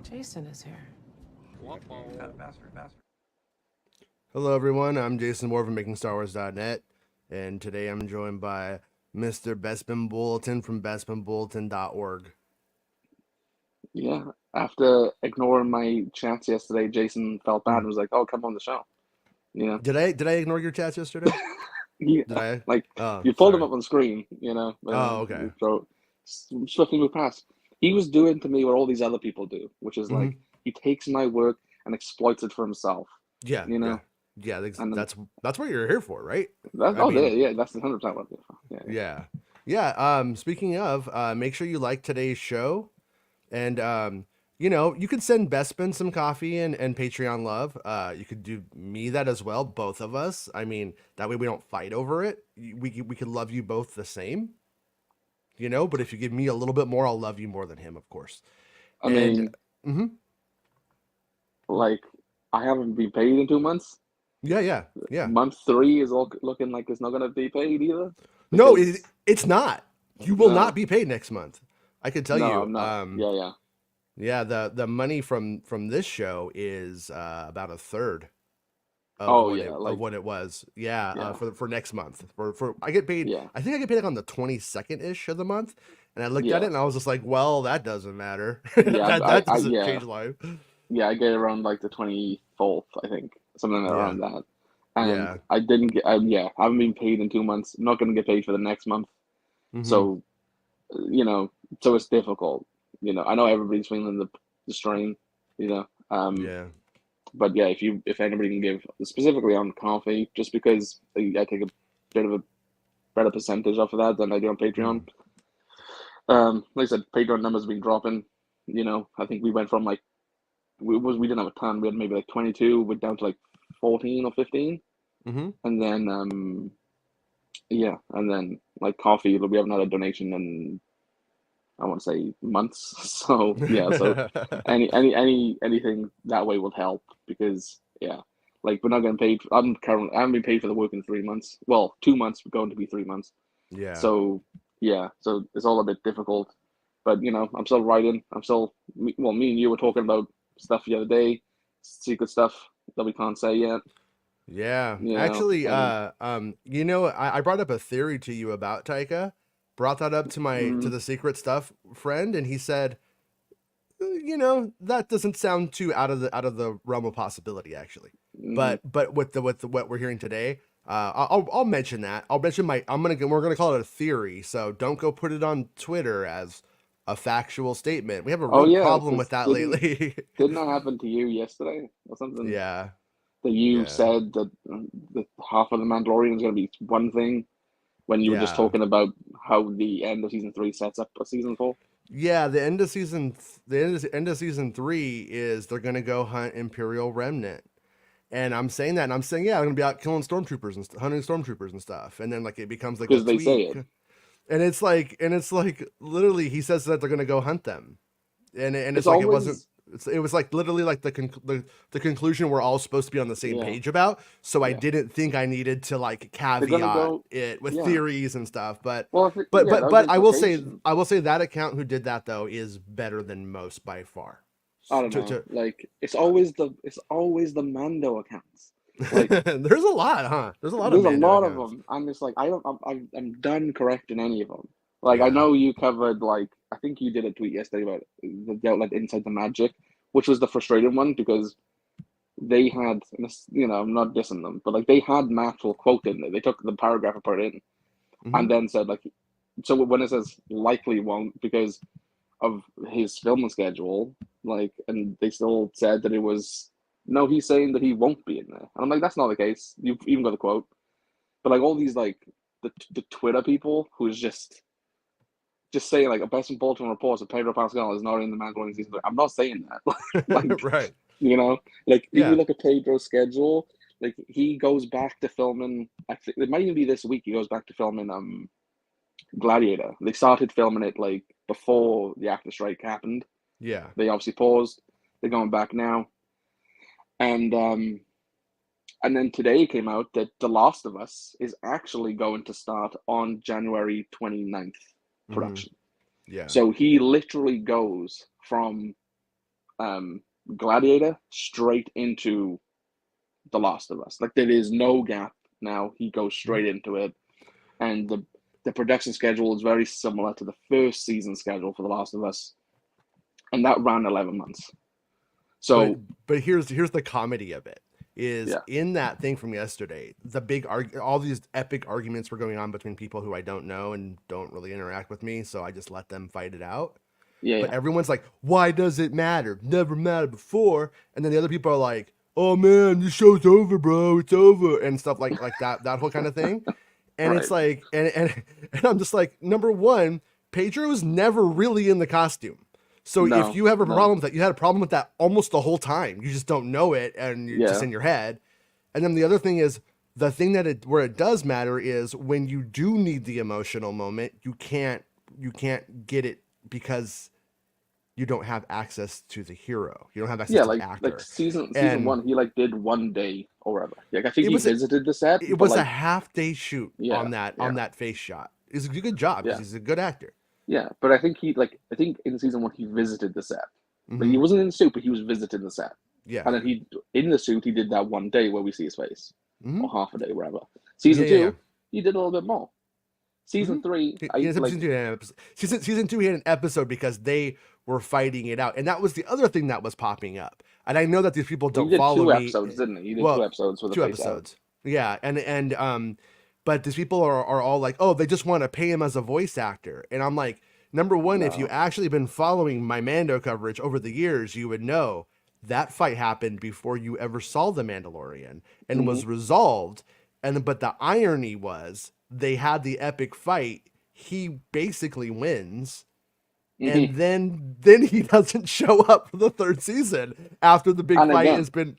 Jason is here. Hello, everyone. I'm Jason Moore from MakingStarWars.net, and today I'm joined by Mr. Bespin Bulletin from BespinBulletin.org. Yeah, after ignoring my chats yesterday, Jason felt bad and was like, "Oh, come on the show." You know, Did I ignore your chats yesterday? yeah, Did I? like Oh, you pulled him sorry. up on screen. Oh, okay. So swiftly move past. He was doing to me what all these other people do, which is hmm like he takes my work and exploits it for himself. Yeah, You yeah, know, yeah. and then That's what you're here for, right? that I yeah, mean, yeah, that's 100% what I do. Yeah, yeah, yeah. Speaking of, make sure you like today's show. And you could send Bespin some coffee and Patreon love. You could do me that as well, both of us. I mean, that way we don't fight over it. We could love you both the same, but if you give me a little bit more, I'll love you more than him, of course. I And mean, hmm like I haven't been paid in 2 months. yeah, yeah, yeah. Month three is all looking like it's not gonna be paid either No, because it's not. You will not no. be paid next month. I can tell No, you. I'm not. Yeah, yeah. Yeah, the money from this show is about a third of Oh what yeah, it like was. Yeah, yeah, for next month. For I get paid. yeah, I think I get paid like on the 22nd ish of the month, and I looked at yeah, it and I was just like, well, that doesn't matter. yeah. that doesn't Yeah, change life. yeah. I get around like the 24th, I think, something Yeah, around that. And yeah. I didn't get. Yeah, I haven't been paid in 2 months. I'm not gonna get paid for the next month. hmm So you know, so it's difficult. I know everybody's feeling the strain. You know, um, Yeah. but yeah, if anybody can give specifically on coffee, just because I take a bit of a better percentage off of that than I do on Patreon. Mm. Like I said, Patreon numbers have been dropping. I think we went from like we didn't have a ton. We had maybe like 22. We're down to like 14 or 15, hmm and then yeah, and then like coffee, we haven't had a donation in I want to say months. So yeah, so anything that way will help because yeah, like we're not getting paid. I haven't been paid for the work in 3 months. Well, 2 months, we're going to be 3 months. yeah. So yeah, so it's all a bit difficult. But I'm still writing. Well, me and you were talking about stuff the other day, secret stuff that we can't say yet. Yeah. Actually, And I brought up a theory to you about Taika. Brought that up to mm, the secret stuff friend, and he said, that doesn't sound too out of the realm of possibility, actually. mm, But with what we're hearing today, I'll mention that. We're gonna call it a theory, so don't go put it on Twitter as a factual statement. We have a oh real yeah, problem with because that didn't lately. didn't that happen to you yesterday or something? Yeah, That you yeah, said that half of the Mandalorian is going to be one thing when you were just yeah. talking about how the end of season three sets up a season four. Yeah, the end of season 3 is they're gonna go hunt Imperial Remnant, and I'm saying that, and I'm saying, yeah, I'm gonna be out killing stormtroopers and hunting stormtroopers and stuff, and then like it becomes like a Because they say tweak, it. and it's like literally he says that they're gonna go hunt them, and It's it's like it wasn't. always It was like literally like the conclusion we're all supposed to be on the same yeah, page about. So I yeah. didn't think I needed to like They're gonna caveat go it with yeah. theories and stuff. But Well, yeah, that was the but implication. I will say that account who did that though is better than most by far. I don't know. To Like it's always the Mando accounts. Like there's a lot, huh? There's a lot of there's a Mando lot of accounts. them. I'm just like I don't. I'm done correcting any of them. Like I Yeah. know you covered like I think you did a tweet yesterday about the outlet inside the magic, which was the frustrating one because they had, I'm not dissing them, but like they had an actual quote in there. They took the paragraph and put it in, hmm and then said like, so when it says likely won't because of his filming schedule, like, and they still said that it was no, he's saying that he won't be in there, and I'm like, that's not the case. You've even got the quote, but like all these like the Twitter people who's just saying like a best important reports of Pedro Pascal is not in the Mandalorian season. I'm not saying that. Like, right. like if you Yeah. look at Pedro's schedule, like he goes back to filming. I think it might even be this week. He goes back to filming Gladiator. They started filming it like before the actor strike happened. Yeah. They obviously paused. They're going back now, and then today came out that The Last of Us is actually going to start on January 29th hmm production. Yeah. So he literally goes from Gladiator straight into The Last of Us. Like there is no gap now. He goes straight into it, and the production schedule is very similar to the first season schedule for The Last of Us, and that ran 11 months. So, but here's the comedy of it is yeah, in that thing from yesterday. The big all these epic arguments were going on between people who I don't know and don't really interact with me, so I just let them fight it out. yeah, But yeah, everyone's like, "Why does it matter? Never mattered before." And then the other people are like, "Oh man, this show's over, bro. It's over," and stuff like that whole kind of thing. And right. it's like, and I'm just like, number one, Pedro was never really in the costume. So if No, you have a no, problem with that, you had a problem with that almost the whole time. You just don't know it, and you're just yeah, in your head. And then the other thing is the thing where it does matter is when you do need the emotional moment, you can't get it because you don't have access to the hero. You don't have access yeah. to the Like actor. season And one, he like did 1 day or whatever. Like I think it he was a, visited the set, it but was a like half day shoot yeah, on that yeah, face shot. It's a good job because yeah, he's a good actor. yeah. But I think in season one he visited the set. Like Mm-hmm. he wasn't in the suit, but he was visiting the set. Yeah, And then yeah. he in the suit he did that 1 day where we see his face, Mm-hmm. or half a day, whatever. Yeah, Season yeah, yeah. two, he did a little bit more. Mm-hmm. Season three, He I ends up like season two. He had an episode. Season two, he had an episode because they were fighting it out, and that was the other thing that was popping up. And I know that these people he don't did follow two me. episodes, didn't he? He did two Well, episodes with a two face out. episodes. Yeah, but these people are all like, oh, they just want to pay him as a voice actor, and I'm like, number one, if you No. actually been following my Mando coverage over the years, you would know that fight happened before you ever saw the Mandalorian and Mm-hmm. was resolved. But the irony was they had the epic fight. He basically wins, Mm-hmm. and then he doesn't show up for the third season after the big And fight again, has been.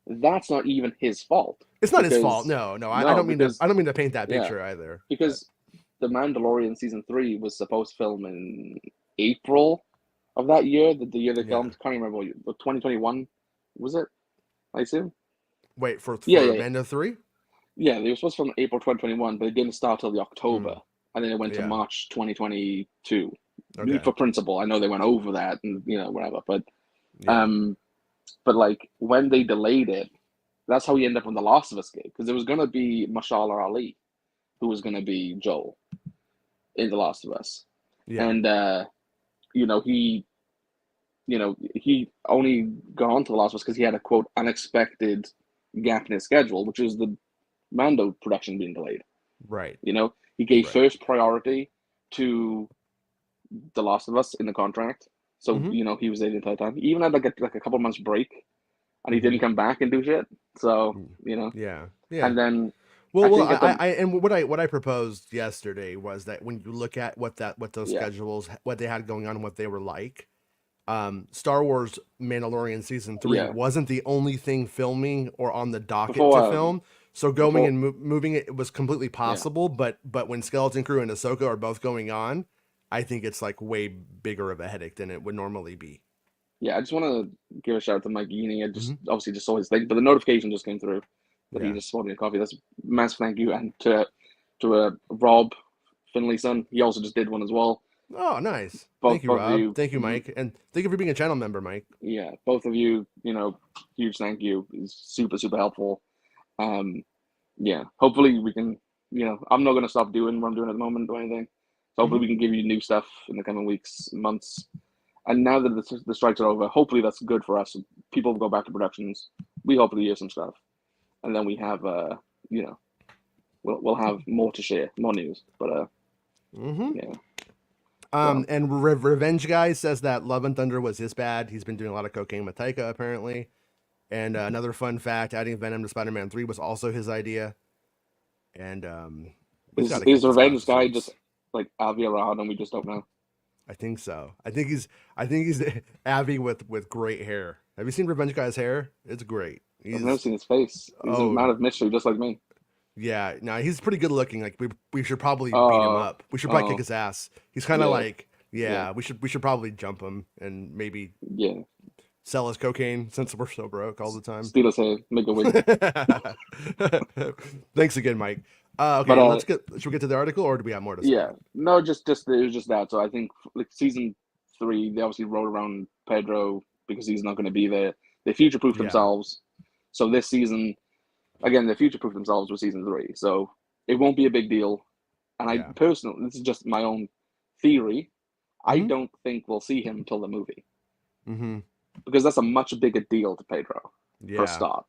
that's not even his fault It's not his fault. because No, no, I no, don't mean to. because I don't mean to paint that yeah, picture either. But because the Mandalorian season three was supposed to film in April of that year. The year they yeah, filmed, can't remember what 2021 was it? I assume. wait for Yeah, for yeah, Mando 3. yeah. They were supposed to film April 2021, but it didn't start till the October, Mm, and then it went to yeah. March 2022 Okay. for principal. I know they went over that and whatever, Yeah. um, but like when they delayed it, that's how he ended up on the Last of Us gig because it was gonna be Mashallah Ali who was gonna be Joel in the Last of Us, Yeah. and he he only got on to the Last of Us because he had a quote unexpected gap in his schedule, which is the Mando production being delayed. Right. He gave Right. first priority to The Last of Us in the contract. So, Mm-hmm. he was there the entire time. He even had like a couple months break and he Mm-hmm. didn't come back and do shit. So, Yeah. Yeah. and then Well, I well, think at the and what I proposed yesterday was that when you look at what those yeah, schedules, what they had going on, and what they were like, Star Wars Mandalorian season 3 yeah. wasn't the only thing filming or on the docket to Before film. So going before and moving it was completely yeah. possible. But when Skeleton Crew and Ahsoka are both going on, I think it's like way bigger of a headache than it would normally be. Yeah, I just want to give a shout out to Mike Yeaney. I Mm-hmm. just obviously just saw his thing, but the notification just came through that he Yeah. just swallowed me a coffee. That's a massive thank you, and to Rob Finleyson, he also just did one as well. Oh, nice. Thank you, Both of Rob. you, Thank you, Mike, and thank you for being a channel member, Mike. yeah, both of you, huge thank you. Is super super helpful. Um, yeah, hopefully we can. I'm not gonna stop doing what I'm doing at the moment or anything. So hopefully Mm-hmm. we can give you new stuff in the coming weeks, months. And now that the strikes are over, hopefully that's good for us. People go back to productions. We hopefully hear some stuff, and then we have we'll have more to share, more news. But Mm-hmm. yeah, so And Revenge Guy says that Love and Thunder was his bad. He's been doing a lot of cocaine with Taika apparently. And another fun fact: adding Venom to Spider-Man 3 was also his idea. And we just got to is get this guy off Revenge the Guy just streets. like Avi Arad and we just don't know? I think so. I think he's Abby with great hair. Have you seen Revenge Guy's hair? It's great. I've never He's seen his face. He's a oh man of mystery, just like me. yeah. No, he's pretty good looking. Like we should probably beat him Oh, up. We should probably kick oh, his ass. He's kind of yeah, like yeah, yeah. We should probably jump him and maybe yeah. sell his cocaine since we're so broke all the time. Steal his hair, make a wig. Thanks again, Mike. But Okay, should we get to the article or do we have more to say? yeah, no, just it was just that. So I think like season three, they obviously wrote around Pedro because he's not going to be there. They future-proofed Yeah. themselves. So this season, again, they future-proofed themselves with season 3. So it won't be a big deal. And I Yeah. personally, this is just my own theory, I Mm-hmm. don't think we'll see him until the movie. Mm-hmm. Because that's a much bigger deal to Pedro, for a Yeah. start.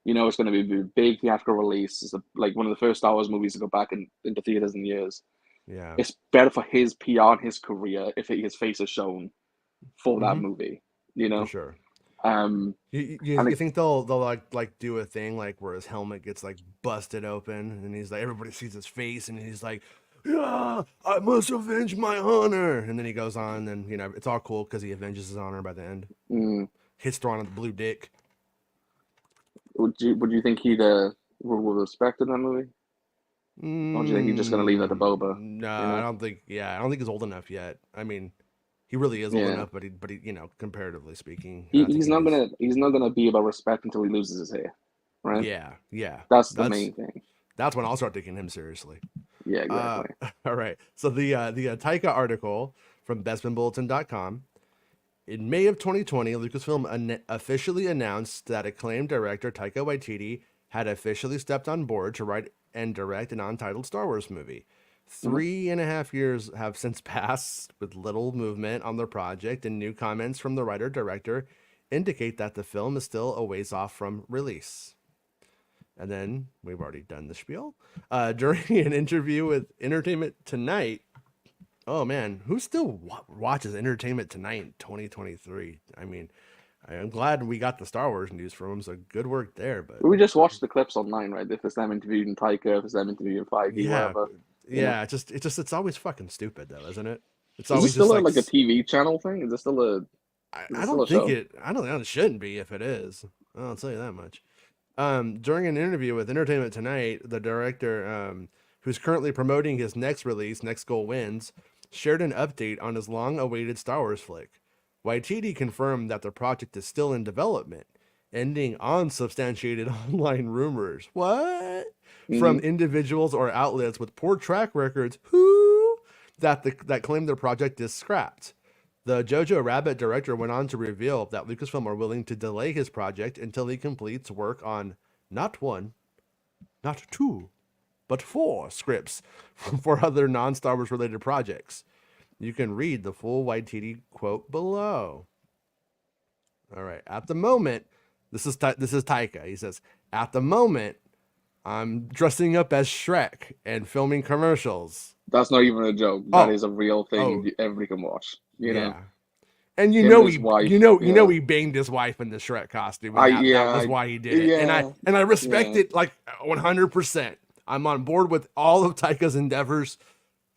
You know, it's going to be a big theatrical release. It's like one of the first Star Wars movies to go back into theaters in years. Yeah. It's better for his PR and his career if his face is shown for that Mm-hmm. movie, you For know? sure. Um, You and it, think they'll like do a thing like where his helmet gets like busted open and he's like everybody sees his face and he's like, yeah, I must avenge my honor, and then he goes on and it's all cool because he avenges his honor by the end. mm, Hits Thrawn on the blue dick. would you think he'd will respect in that movie? Or do you think he's just going to leave that to Boba? No, You I know? don't think. Yeah, I don't think he's old enough yet. I mean, he really is old Yeah. enough, but he comparatively speaking, I He, think he's he not needs. gonna be about respect until he loses his hair, right? Yeah, yeah. That's the That's main thing. that's when I'll start taking him seriously. Yeah, Uh, exactly. all right. So the Taika article from BespinBulletin.com. In May of 2020, Lucasfilm officially announced that acclaimed director Taika Waititi had officially stepped on board to write and direct an untitled Star Wars movie. Mm-hmm. 3.5 years have since passed with little movement on the project, and new comments from the writer-director indicate that the film is still a ways off from release. And then we've already done the spiel. During an interview with Entertainment Tonight, oh man, who still watches Entertainment Tonight in 2023? I mean, I'm glad we got the Star Wars news from him, so good work there. But We just watched the clips online, right? If it's them interviewing Taika, if it's them interviewing Feige, yeah, whatever, you know. yeah, it's always fucking stupid though, isn't it? It's Is this always just still like like a TV channel thing? Is this still a is I this still don't a think show? it. I don't think it shouldn't be if it is. I'll tell you that much. During an interview with Entertainment Tonight, the director, who's currently promoting his next release, Next Goal Wins, shared an update on his long-awaited Star Wars flick. Waititi confirmed that the project is still in development, ending unsubstantiated online rumors. What? From Mm-hmm. individuals or outlets with poor track records, who that claim the project is scrapped. The Jojo Rabbit director went on to reveal that Lucasfilm are willing to delay his project until he completes work on not one, not two, but 4 scripts for other non-Star Wars related projects. You can read the full Waititi quote below. All right. At the moment, this is Taika. He says, "At the moment, I'm dressing up as Shrek and filming commercials." That's not even a joke. That Oh, is a real thing oh, everybody can watch. You know, yeah. And him and his wife. he banged his wife in the Shrek costume, and that was why he did it. Yeah, And I respect yeah. it like 100%. I'm on board with all of Taika's endeavors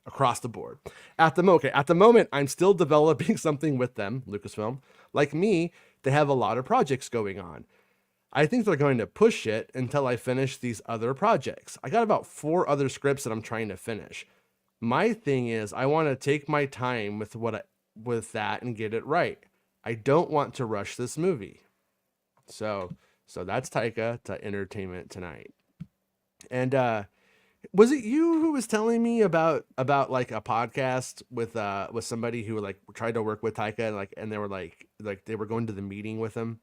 across the board. At the moment, I'm still developing something with them, Lucasfilm. Like me, they have a lot of projects going on. I think they're going to push it until I finish these other projects. I got about 4 other scripts that I'm trying to finish. My thing is I want to take my time with that and get it right. I don't want to rush this movie. So that's Taika to Entertainment Tonight. And was it you who was telling me about like a podcast with somebody who like tried to work with Taika and they were like they were going to the meeting with him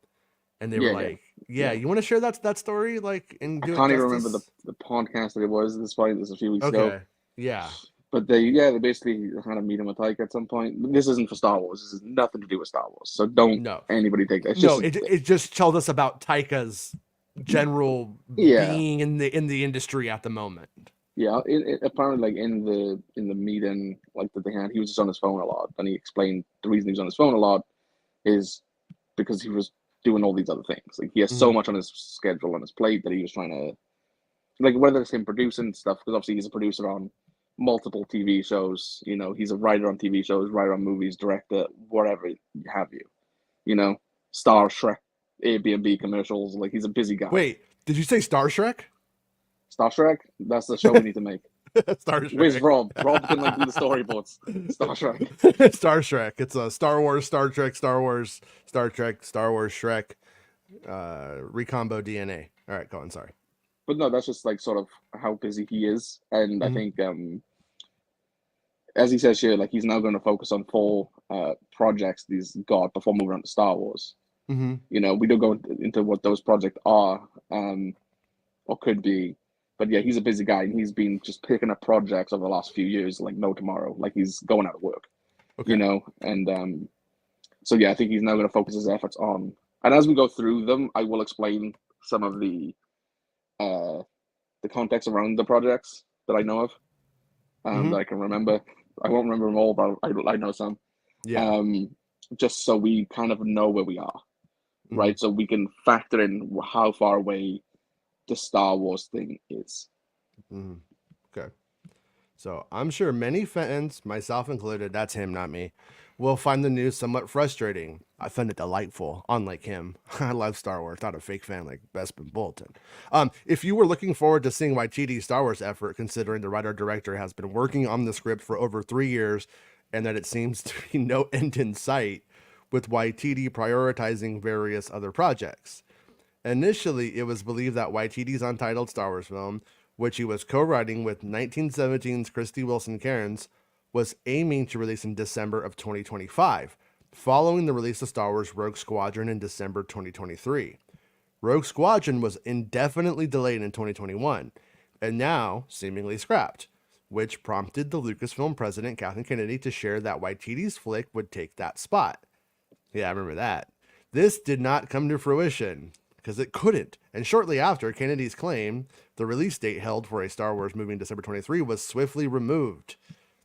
and they were Yeah, like, yeah, yeah. you want to share that story like and I do it can't even remember justice? the podcast that it was at this point. It was a few weeks ago. Okay. Yeah. But they basically had a meeting with Taika at some point. This isn't for Star Wars. This has nothing to do with Star Wars. So don't No. anybody take that. It's No, just it just told us about Taika's general yeah, being in the industry at the moment. yeah. Apparently, like in the meeting like that they had, he was just on his phone a lot, and he explained the reason he was on his phone a lot is because he was doing all these other things. Like he has so Mm-hmm. much on his schedule on his plate that he was trying to like whether it's him producing stuff because obviously he's a producer on multiple TV shows. You know, he's a writer on TV shows, writer on movies, director, whatever have you. You know, Star Shrek, Airbnb commercials. Like he's a busy guy. Wait, did you say Star Trek? Star Trek, that's the show we need to make. Star Where's Trek. Rob? Rob can like do the storyboards. Star Trek. Star Trek. It's a Star Wars, Star Trek, Star Wars, Star Trek, Star Wars, Shrek, Recombo DNA. All right, go on. Sorry. But no, that's just like sort of how busy he is, and I Mm-hmm. think as he says here, like he's now going to focus on four projects that he's got before moving on to Star Wars. Mm-hmm. You know, we don't go into what those projects are or could be, but yeah, he's a busy guy and he's been just picking up projects over the last few years like no tomorrow, like he's going out of work. You Okay. know, and so yeah, I think he's now going to focus his efforts on. And as we go through them, I will explain some of uh, the context around the projects that I know of, Mm-hmm. that I can remember. I won't remember them all, but I know some. Yeah. Um, just so we kind of know where we are, Mm-hmm. right? So we can factor in how far away the Star Wars thing is. Mm-hmm. Okay. So I'm sure many fans, myself included, that's him, not me, will find the news somewhat frustrating. I find it delightful, unlike him. I love Star Wars, not a fake fan like Bespin Bulletin. If you were looking forward to seeing Waititi's Star Wars effort, considering the writer-director has been working on the script for over 3 years, and that it seems to be no end in sight, with Waititi prioritizing various other projects. Initially, it was believed that Waititi's untitled Star Wars film, which he was co-writing with 1917's Christy Wilson Cairns, was aiming to release in December of 2025, following the release of Star Wars Rogue Squadron in December 2023. Rogue Squadron was indefinitely delayed in 2021, and now seemingly scrapped, which prompted the Lucasfilm president Kathleen Kennedy to share that Waititi's flick would take that spot. Yeah, I remember that. This did not come to fruition because it couldn't. And shortly after, Kennedy's claim the release date held for a Star Wars movie in December 23 was swiftly removed.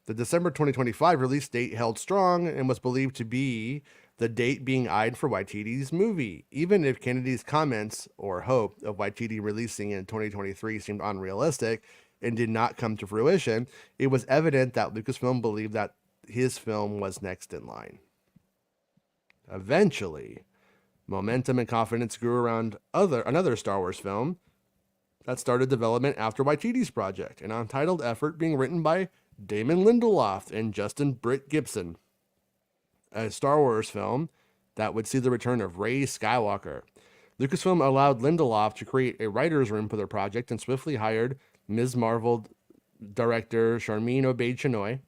The December 2025 release date held strong and was believed to be the date being eyed for Waititi's movie. Even if Kennedy's comments or hope of Waititi releasing in 2023 seemed unrealistic and did not come to fruition, it was evident that Lucasfilm believed that his film was next in line. Eventually, momentum and confidence grew around another Star Wars film that started development after Waititi's project, an untitled effort being written by Damon Lindelof and Justin Britt Gibson, a Star Wars film that would see the return of Rey Skywalker. Lucasfilm allowed Lindelof to create a writer's room for their project and swiftly hired Ms. Marvel director Charmin Obaid-Chinoy.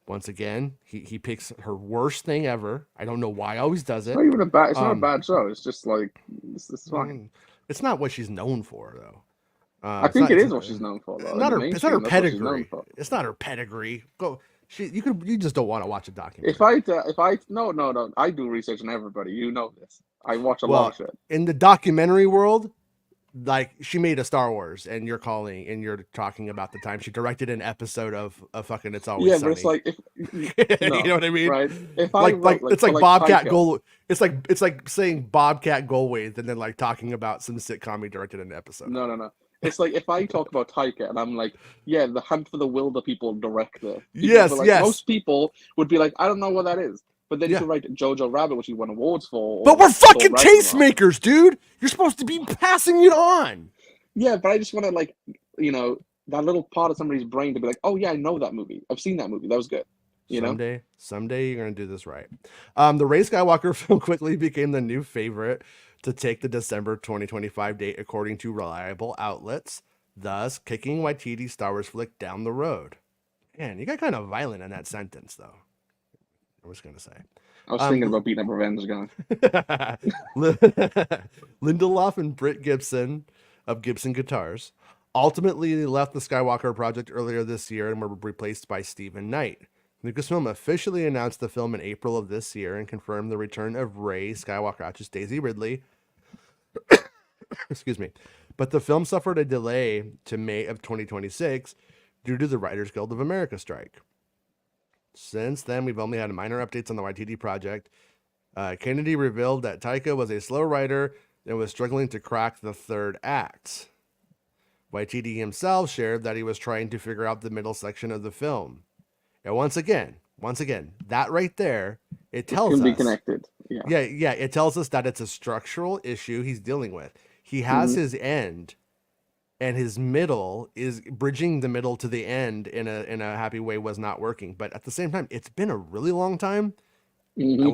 Once again, he picks her worst thing ever. I don't know why he always does It's it. not even a bad. It's not a bad show. It's just like it's fine. It's not what she's known for, though. I It's think not. it It's is what she's known for, though. In not the her. It's not her mainstream, that's what she's known pedigree. for. It's not her pedigree. Go. You just don't want to watch a documentary. No, I do research on everybody. You know this. I watch a lot Well, of shit. in the documentary world, like she made a Star Wars, and you're talking about the time she directed an episode of fucking It's Always Yeah, Sunny. but it's like if You know what I mean? right? If I Like wrote it's like for, Bobcat Taika, Gold. It's like saying Bobcat Goldthwait and then like talking about some sitcom he directed an episode. No. It's like if I talk about Taika and I'm like, yeah, the Hunt for the Wilder people director. Yes, Most people would be like, I don't know what that is. But then you Yeah. could write Jojo Rabbit, which he won awards for. But we're fucking Thor Ragnarok. tastemakers, dude. You're supposed to be passing it on. Yeah, but I just want to that little part of somebody's brain to be like, oh yeah, I know that movie. I've seen that movie. That was good. Someday you're gonna do this right. The Rey Skywalker film quickly became the new favorite to take the December 2025 date, according to reliable outlets, thus kicking Waititi's Star Wars flick down the road. Man, you got kind of violent in that sentence, though. I was gonna say. I was thinking about beating up Revenge Guy. Lindelof and Britt Gibson of Gibson Guitars ultimately left the Skywalker project earlier this year and were replaced by Stephen Knight. Lucasfilm officially announced the film in April of this year and confirmed the return of Rey Skywalker, not just Daisy Ridley. Excuse me. But the film suffered a delay to May of 2026 due to the Writers Guild of America strike. Since then, we've only had minor updates on the Waititi project. Kennedy revealed that Taika was a slow writer and was struggling to crack the third act. Waititi himself shared that he was trying to figure out the middle section of the film. And once again, that right there, it tells us can be connected. Yeah, it tells us that it's a structural issue he's dealing with. He has his end, and his middle is bridging the middle to the end in a happy way was not working. But at the same time, it's been a really long time.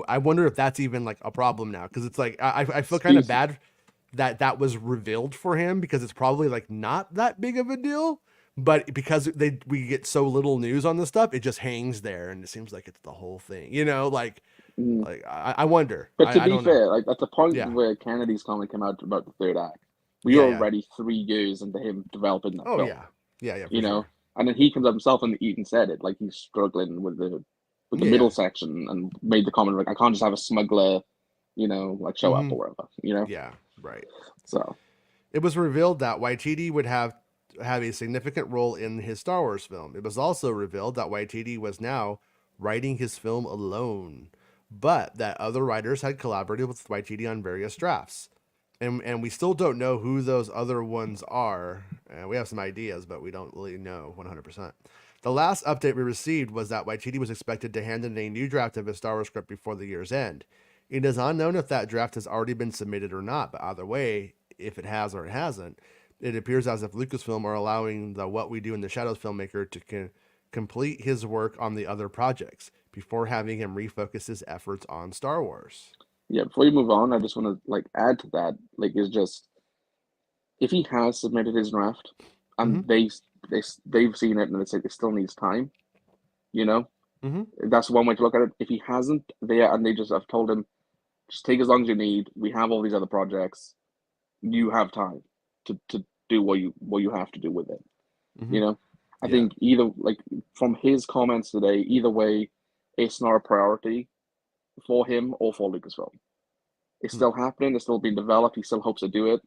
I wonder if that's even like a problem now, because it's like I feel kind of bad that was revealed for him, because it's probably like not that big of a deal. but because we get so little news on this stuff, it just hangs there, and it seems like it's the whole thing. Mm. I wonder. But to I be don't know. fair, like at the point Yeah, where Kennedy's comment came out about the third act, we yeah, were yeah. already 3 years into him developing that Oh film. yeah, yeah, yeah, for You know, sure. and then he comes up himself and even said it, like he's struggling with the Yeah, yeah. middle section, and made the comment like, I can't just have a smuggler, like show up Mm-hmm. or whatever. Yeah, right. So It was revealed that Waititi would have a significant role in his Star Wars film. It was also revealed that Waititi was now writing his film alone, but that other writers had collaborated with Waititi on various drafts. And we still don't know who those other ones are. We have some ideas, but we don't really know 100%. The last update we received was that Waititi was expected to hand in a new draft of his Star Wars script before the year's end. It is unknown if that draft has already been submitted or not, but either way, if it has or it hasn't, it appears as if Lucasfilm are allowing the What We Do in the Shadows filmmaker to complete his work on the other projects before having him refocus his efforts on Star Wars. yeah, before you move on, I just want to like add to that, like, is just if he has submitted his draft Mm-hmm. and they've seen it and it's like it still needs time, you know, Mm-hmm. that's one way to look at it. If he hasn't, they just have told him, just take as long as you need. We have all these other projects. You have time to do what you have to do with it. Mm-hmm. You know, I Yeah. think either like from his comments today, either way, it's not a priority for him or for Lucasfilm. It's Hmm. still happening. It's still being developed. He still hopes to do it.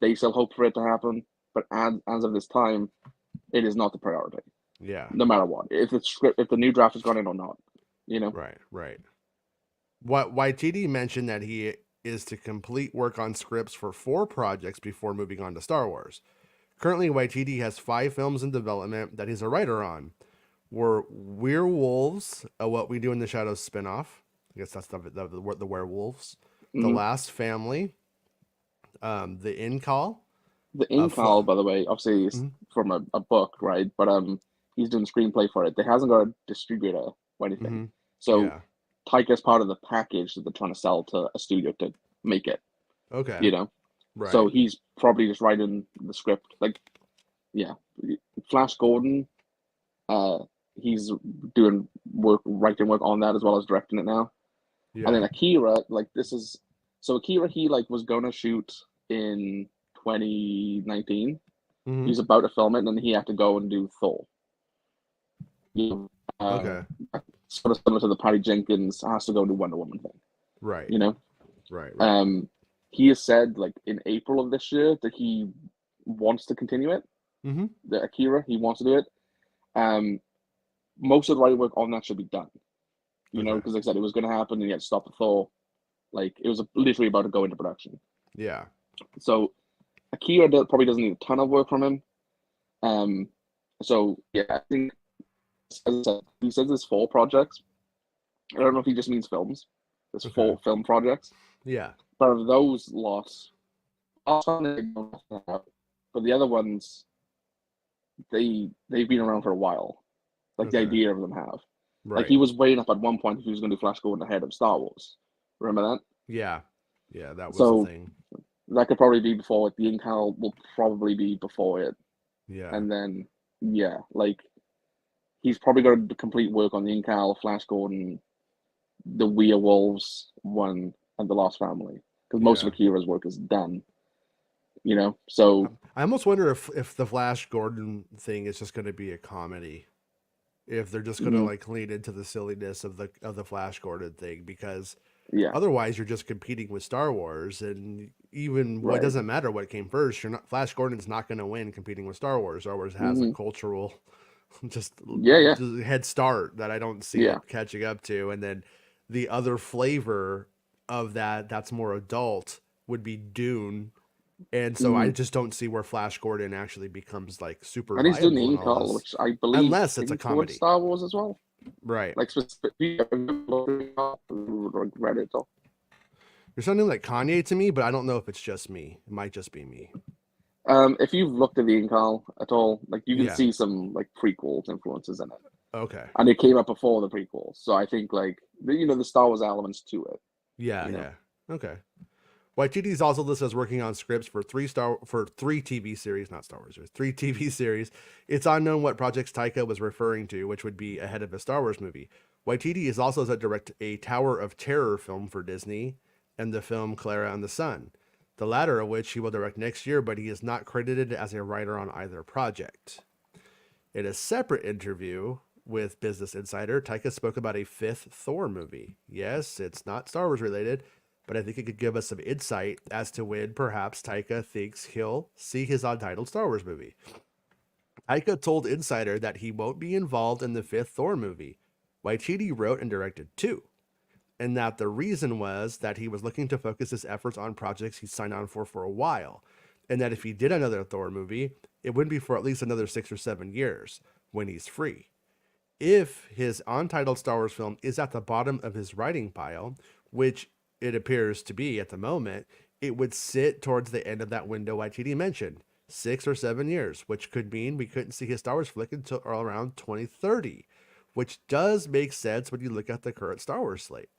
They still hope for it to happen. But as of this time, it is not the priority. Yeah. No matter what, if the new draft is gone in or not, you know. Right. Right. What Waititi mentioned that he is to complete work on scripts for 4 projects before moving on to Star Wars. Currently, Waititi has 5 films in development that he's a writer on. Were Werewolves, a What We Do in the Shadows spinoff. I guess that's the werewolves. The Mm-hmm. Last Family, The In Call, The a Incal, by the way, obviously is mm-hmm. from a book, right? But he's doing screenplay for it. They hasn't got a distributor or anything. Mm-hmm. So Yeah. Taika is part of the package that they're trying to sell to a studio to make it. Okay. You know, so Right. he's probably just writing the script. Like, yeah, Flash Gordon, uh, he's doing writing work on that as well as directing it now. And then Yeah. Akira, like this is so Akira, he like was gonna shoot in 2019. He Mm-hmm. was about to film it, and then he had to go and do Thor. You know, Okay. sort of similar to the Patty Jenkins has to go do Wonder Woman thing. Right. You know, Right. Right. um, he has said like in April of this year that he wants to continue it. Mm-hmm. The Akira, he wants to do it. Um, most of the writing work on that should be done. You know, Okay. because like I said, it was going to happen, and he had to stop the Thor. Like it was literally about to go into production. Yeah. So Akira probably doesn't need a ton of work from him. Um, so yeah, I think as I said, he says there's 4 projects. I don't know if he just means films. There's Okay. 4 film projects, Yeah. but of those lots, but the other ones they've been around for a while. Like the Okay. idea of them have. Like Right. he was weighing up at one point if he was going to do Flash Gordon ahead of Star Wars. Remember that? Yeah. Yeah. That was the So thing. that could probably be before it. The Incal will probably be before it, Yeah. and then yeah, like he's probably got to complete work on the Incal, Flash Gordon, the Werewolves one, and the Lost Family because most of Yeah. Akira's work is done. So I almost wonder if the Flash Gordon thing is just going to be a comedy. If they're just going to mm, like lean into the silliness of the Flash Gordon thing, because yeah, otherwise you're just competing with Star Wars, and even what right. doesn't matter what came first. You're not Flash Gordon's not going to win competing with Star Wars. Star Wars has a hmm cultural just, Yeah, yeah, just head start that I don't see yeah. it catching up to, and then the other flavor of that's more adult would be Dune. And so I hmm just don't see where Flash Gordon actually becomes like super And he's doing the viable in all Incal, this, which I believe unless it's a influenced comedy, Star Wars as well. right? Like specifically, read it all. You're sounding like Kanye to me, but I don't know if it's just me. It might just be me. If you've looked at the Incal at all, like you can Yeah. see some like prequels influences in it, Okay. and it came up before the prequels. So I think like the Star Wars elements to it. Yeah. You know, Yeah. Okay. Waititi is also listed as working on scripts for three TV series, not Star Wars series, three TV series. It's unknown what projects Taika was referring to, which would be ahead of a Star Wars movie. Waititi is also set to direct a Tower of Terror film for Disney and the film Clara and the Sun, the latter of which he will direct next year, but he is not credited as a writer on either project. In a separate interview with Business Insider, Taika spoke about a fifth Thor movie. Yes, it's not Star Wars related, but I think it could give us some insight as to when perhaps Taika thinks he'll see his untitled Star Wars movie. Taika told Insider that he won't be involved in the fifth Thor movie. Waititi wrote and directed two, and that the reason was that he was looking to focus his efforts on projects he signed on for a while, and that if he did another Thor movie, it wouldn't be for at least another 6 or 7 years when he's free. If his untitled Star Wars film is at the bottom of his writing pile, which it appears to be at the moment, it would sit towards the end of that window YTD mentioned, 6 or 7 years, which could mean we couldn't see his Star Wars flick until around 2030, which does make sense when you look at the current Star Wars slate.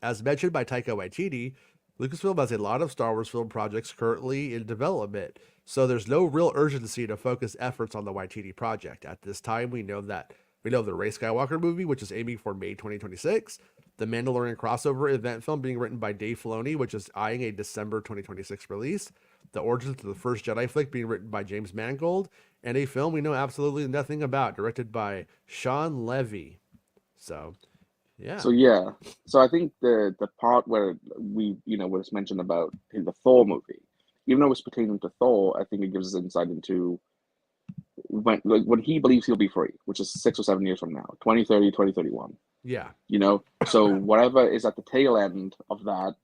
As mentioned by Taika Waititi, Lucasfilm has a lot of Star Wars film projects currently in development, so there's no real urgency to focus efforts on the Waititi project. At this time, we know the Rey Skywalker movie, which is aiming for May 2026, the Mandalorian crossover event film being written by Dave Filoni, which is eyeing a December 2026 release, the Origins of the First Jedi flick being written by James Mangold, and a film we know absolutely nothing about, directed by Sean Levy. So, yeah. So I think the part where was mentioned about in the Thor movie, even though it's pertaining to Thor, I think it gives us insight into when he believes he'll be free, which is 6 or 7 years from now, 2030, 2031. Yeah. So whatever is at the tail end of that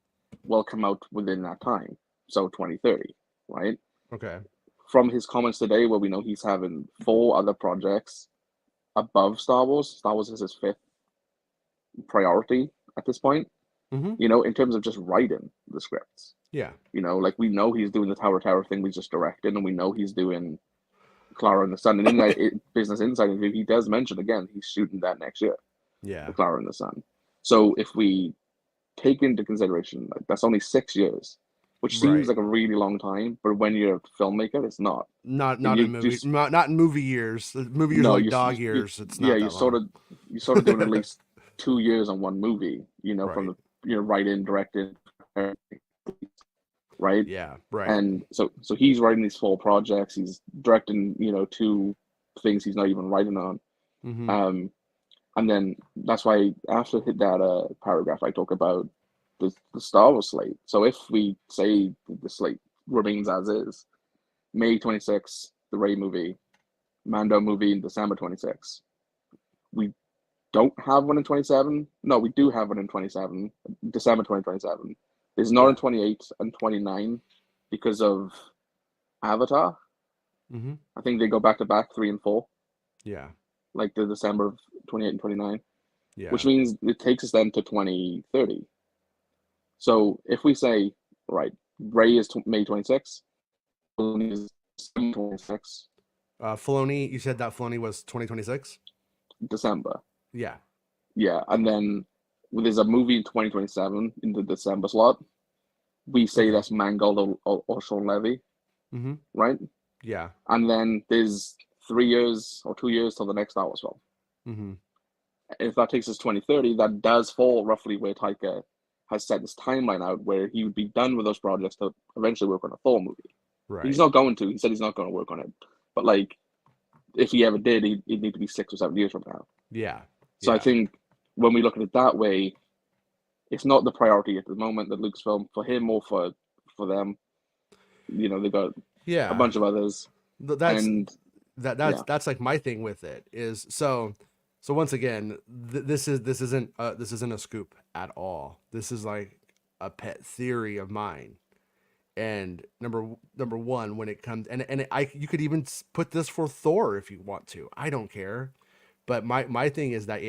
will come out within that time. So 2030, right? Okay. From his comments today, where we know he's having 4 other projects above Star Wars. Star Wars is his fifth priority at this point. Mm-hmm. In terms of just writing the scripts. Yeah. Like we know he's doing the Tower Tower thing we just directed, and we know he's doing Clara and the Sun. And in that Business Insight interview, he does mention again he's shooting that next year. Yeah. The Clara and the Sun. So if we take into consideration that's only 6 years, which seems like a really long time, but when you're a filmmaker, it's not. Not in movie, not in movie years. Movie years are like dog years. It's not that long. You're sort of doing at least 2 years on one movie. Right. From the writing, directing, right? Yeah, right. And so he's writing these 4 projects. He's directing, 2 things he's not even writing on. Mm-hmm. And then that's why after that paragraph, I talk about the Star Wars slate. So if we say the slate remains as is, May 26th, the Rey movie, Mando movie in December 26th. We don't have one in 27. No, we do have one in 27, December 2027. There's not in 28 and 29 because of Avatar. Mm-hmm. I think they go back to back 3 and 4. Yeah. Like the December of 28 and 29. Yeah. Which means it takes us then to 2030. So if we say, right, Rey is May 26th, Filoni is 26th. Filoni, you said that Filoni was 2026? December. Yeah. Yeah, and then there's a movie in 2027 in the December slot. We say that's Mangold or Sean Levy, right? Yeah. And then there's 3 years or 2 years till the next Star Wars film. Mm-hmm. If that takes us 2030, that does fall roughly where Taika has set this timeline out, where he would be done with those projects to eventually work on a Thor movie. Right. He's not going to. He said he's not going to work on it. But like, if he ever did, he'd need to be 6 or 7 years from now. Yeah. So I think when we look at it that way, it's not the priority at the moment that Lucasfilm, for him or for them, they've got a bunch of others. That's like my thing with it is so once again, this isn't a scoop at all. This is like a pet theory of mine. And number one, when it comes you could even put this for Thor if you want to. I don't care. But my thing is that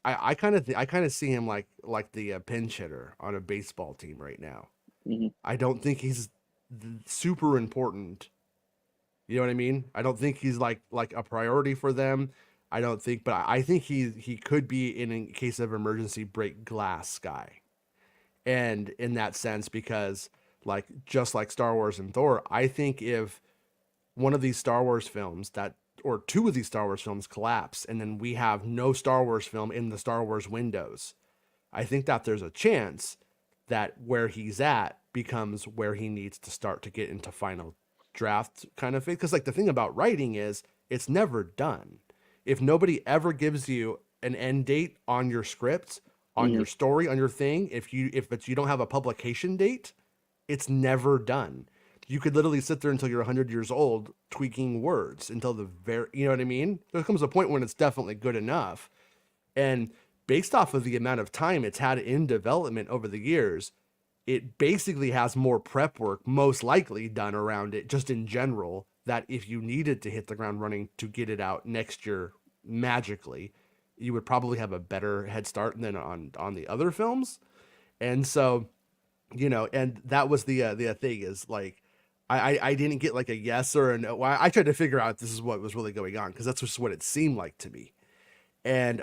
I kind of see him like the pinch hitter on a baseball team right now. Mm-hmm. I don't think he's super important. You know what I mean? I don't think he's like a priority for them. I don't think, but I think he could be in case of emergency break glass guy. And in that sense, because like just like Star Wars and Thor, I think if one of these Star Wars films that or two of these Star Wars films collapse and then we have no Star Wars film in the Star Wars windows, I think that there's a chance that where he's at becomes where he needs to start to get into final draft kind of thing. Because like the thing about writing is it's never done. If nobody ever gives you an end date on your script, on Hmm. your story, on your thing, if you don't have a publication date, it's never done. You could literally sit there until you're 100 years old tweaking words until the very, you know what I mean? There comes a point when it's definitely good enough. And based off of the amount of time it's had in development over the years, it basically has more prep work most likely done around it just in general that if you needed to hit the ground running to get it out next year magically, you would probably have a better head start than on the other films. And so, and that was the thing is like I didn't get like a yes or a no. Well, I tried to figure out if this is what was really going on because that's just what it seemed like to me. And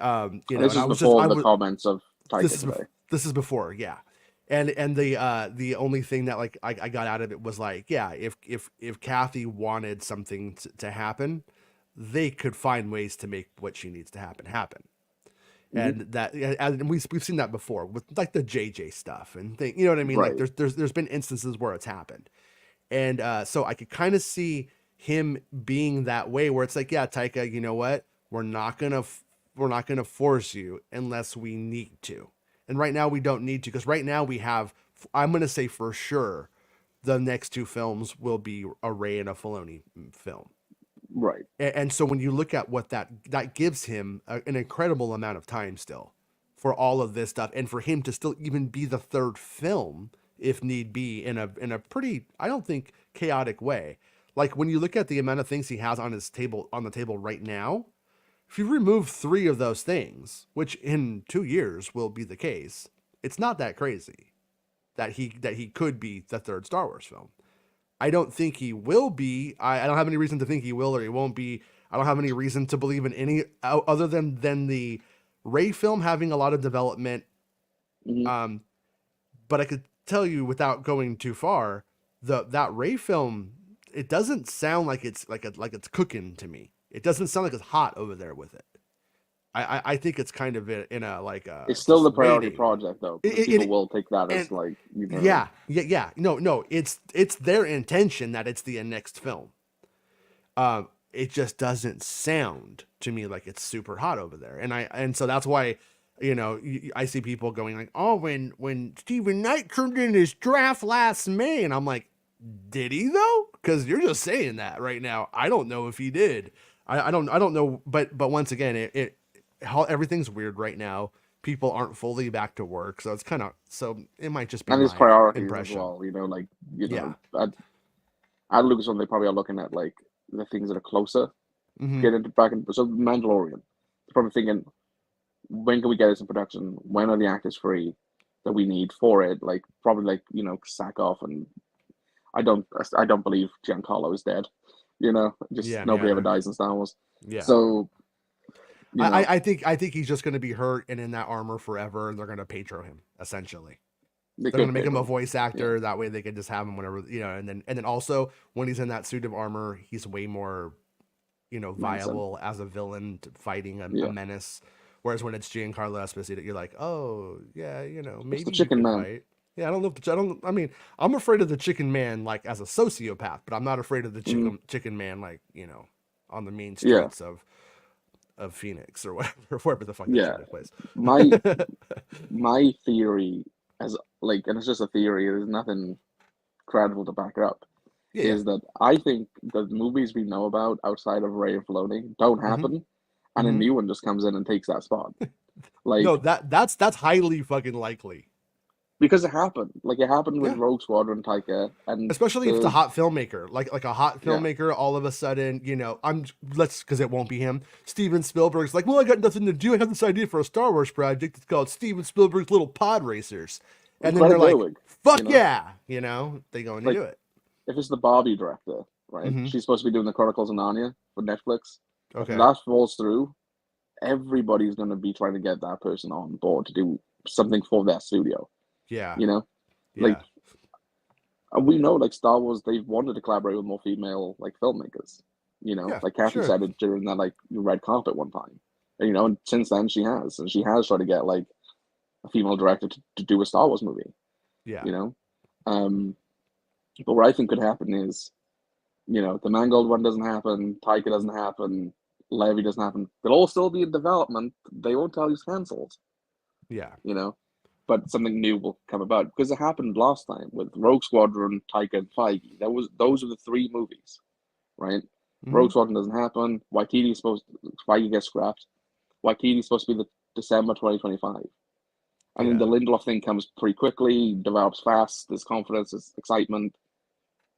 And this and is I was just before I the was comments of this Taika is today. this is before, yeah. And the only thing that like I got out of it was like, yeah, if Kathy wanted something to happen, they could find ways to make what she needs to happen. Hmm. And that and we've seen that before with like the JJ stuff and thing, you know what I mean? Like Right. there's been instances where it's happened. And so I could kind of see him being that way where it's like, yeah, Taika, you know what? We're not gonna force you unless we need to. And right now we don't need to because right now we have. I'm gonna say for sure, the next two films will be a Ray and a Filoni film. Right. And so when you look at what that gives him an incredible amount of time still for all of this stuff and for him to still even be the third film if need be in a pretty I don't think chaotic way. Like when you look at the amount of things he has on the table right now, if you remove 3 of those things, which in 2 years will be the case, it's not that crazy that he could be the third Star Wars film. I don't think he will be. I don't have any reason to think he will or he won't be. I don't have any reason to believe in any other than the Ray film having a lot of development. Hmm. Um, but I could tell you without going too far, that Ray film it doesn't sound like it's like it's cooking to me. It doesn't sound like it's hot over there with it. I think it's kind of in a like It's still just the priority waiting. project though, because people It will take that and as like, yeah. No, it's their intention that it's the next film. It just doesn't sound to me like it's super hot over there, and so that's why, I see people going like, oh, when Stephen Knight turned in his draft last May, and I'm like, did he though? Because you're just saying that right now. I don't know if he did. I don't know, but once again, how everything's weird right now. People aren't fully back to work, so it's kind of so it might just be and his my priorities as impression. well. Like Yeah. at Lucasfilm, they probably are looking at like the things that are closer, Mm-hmm. get into back in. So Mandalorian, they're probably thinking, when can we get this in production? When are the actors free that we need for it? Like probably like sack off, and I don't I don't believe Giancarlo is dead. Just Yeah, me nobody ever either. dies in Star Wars. Yeah. So you know, I think he's just going to be hurt and in that armor forever, and they're going to Patro him essentially. they They're going could to make pay him a for him. voice Yeah, actor. That way, they can just have him whenever and then also when he's in that suit of armor, he's way more menacing. viable as a villain fighting a Yeah, menace. Whereas when it's Giancarlo Esposito, you're like, oh yeah, it's the maybe you Chicken could Man. fight. Yeah, I don't know if I don't. I mean, I'm afraid of the Chicken Man like as a sociopath, but I'm not afraid of the Mm, Chicken Man like on the main yeah, streets of Phoenix or whatever, wherever the fuck that show yeah. takes place. My my theory, as like, and it's just a theory. There's nothing credible to back it up. Yeah, yeah. Is that I think the movies we know about outside of Ray and Filoni don't Mm-hmm. happen, and a Mm-hmm. new one just comes in and takes that spot. Like No, that's highly fucking likely. because it happened. Like it happened with Yeah. Rogue Squadron, Taika, and Especially if it's a the hot filmmaker, like a hot yeah, filmmaker, all of a sudden, let's because it won't be him. Steven Spielberg's like, well, I got nothing to do. I have this idea for a Star Wars project. It's called Steven Spielberg's Little Pod Racers, with and then Greta they're like, Gerwig. You fuck know, yeah, they go in to like do it. if it's the Barbie director, right? Mm-hmm. She's supposed to be doing the Chronicles of Narnia for Netflix. If Okay. that falls through, everybody's going to be trying to get that person on board to do something for their studio. Yeah. You know, like Yeah. and we know like Star Wars, they've wanted to collaborate with more female like filmmakers. Yeah. Like Kathy Sure. said it during that like red carpet one time. And, and since then and she has tried to get like a female director to do a Star Wars movie. Yeah. You know, um, but what I think could happen is, the Mangold one doesn't happen, Taika doesn't happen, Levy doesn't happen. They'll all still be in development. They won't tell you it's cancelled. Yeah. You know, but something new will come about because it happened last time with Rogue Squadron, Taika, and Feige. Those are the three movies, right? Hmm. Rogue Squadron doesn't happen. Feige gets scrapped. Waititi's supposed to be the December 2025. And then the Yeah. Lindelof thing comes pretty quickly, develops fast, there's confidence, there's excitement.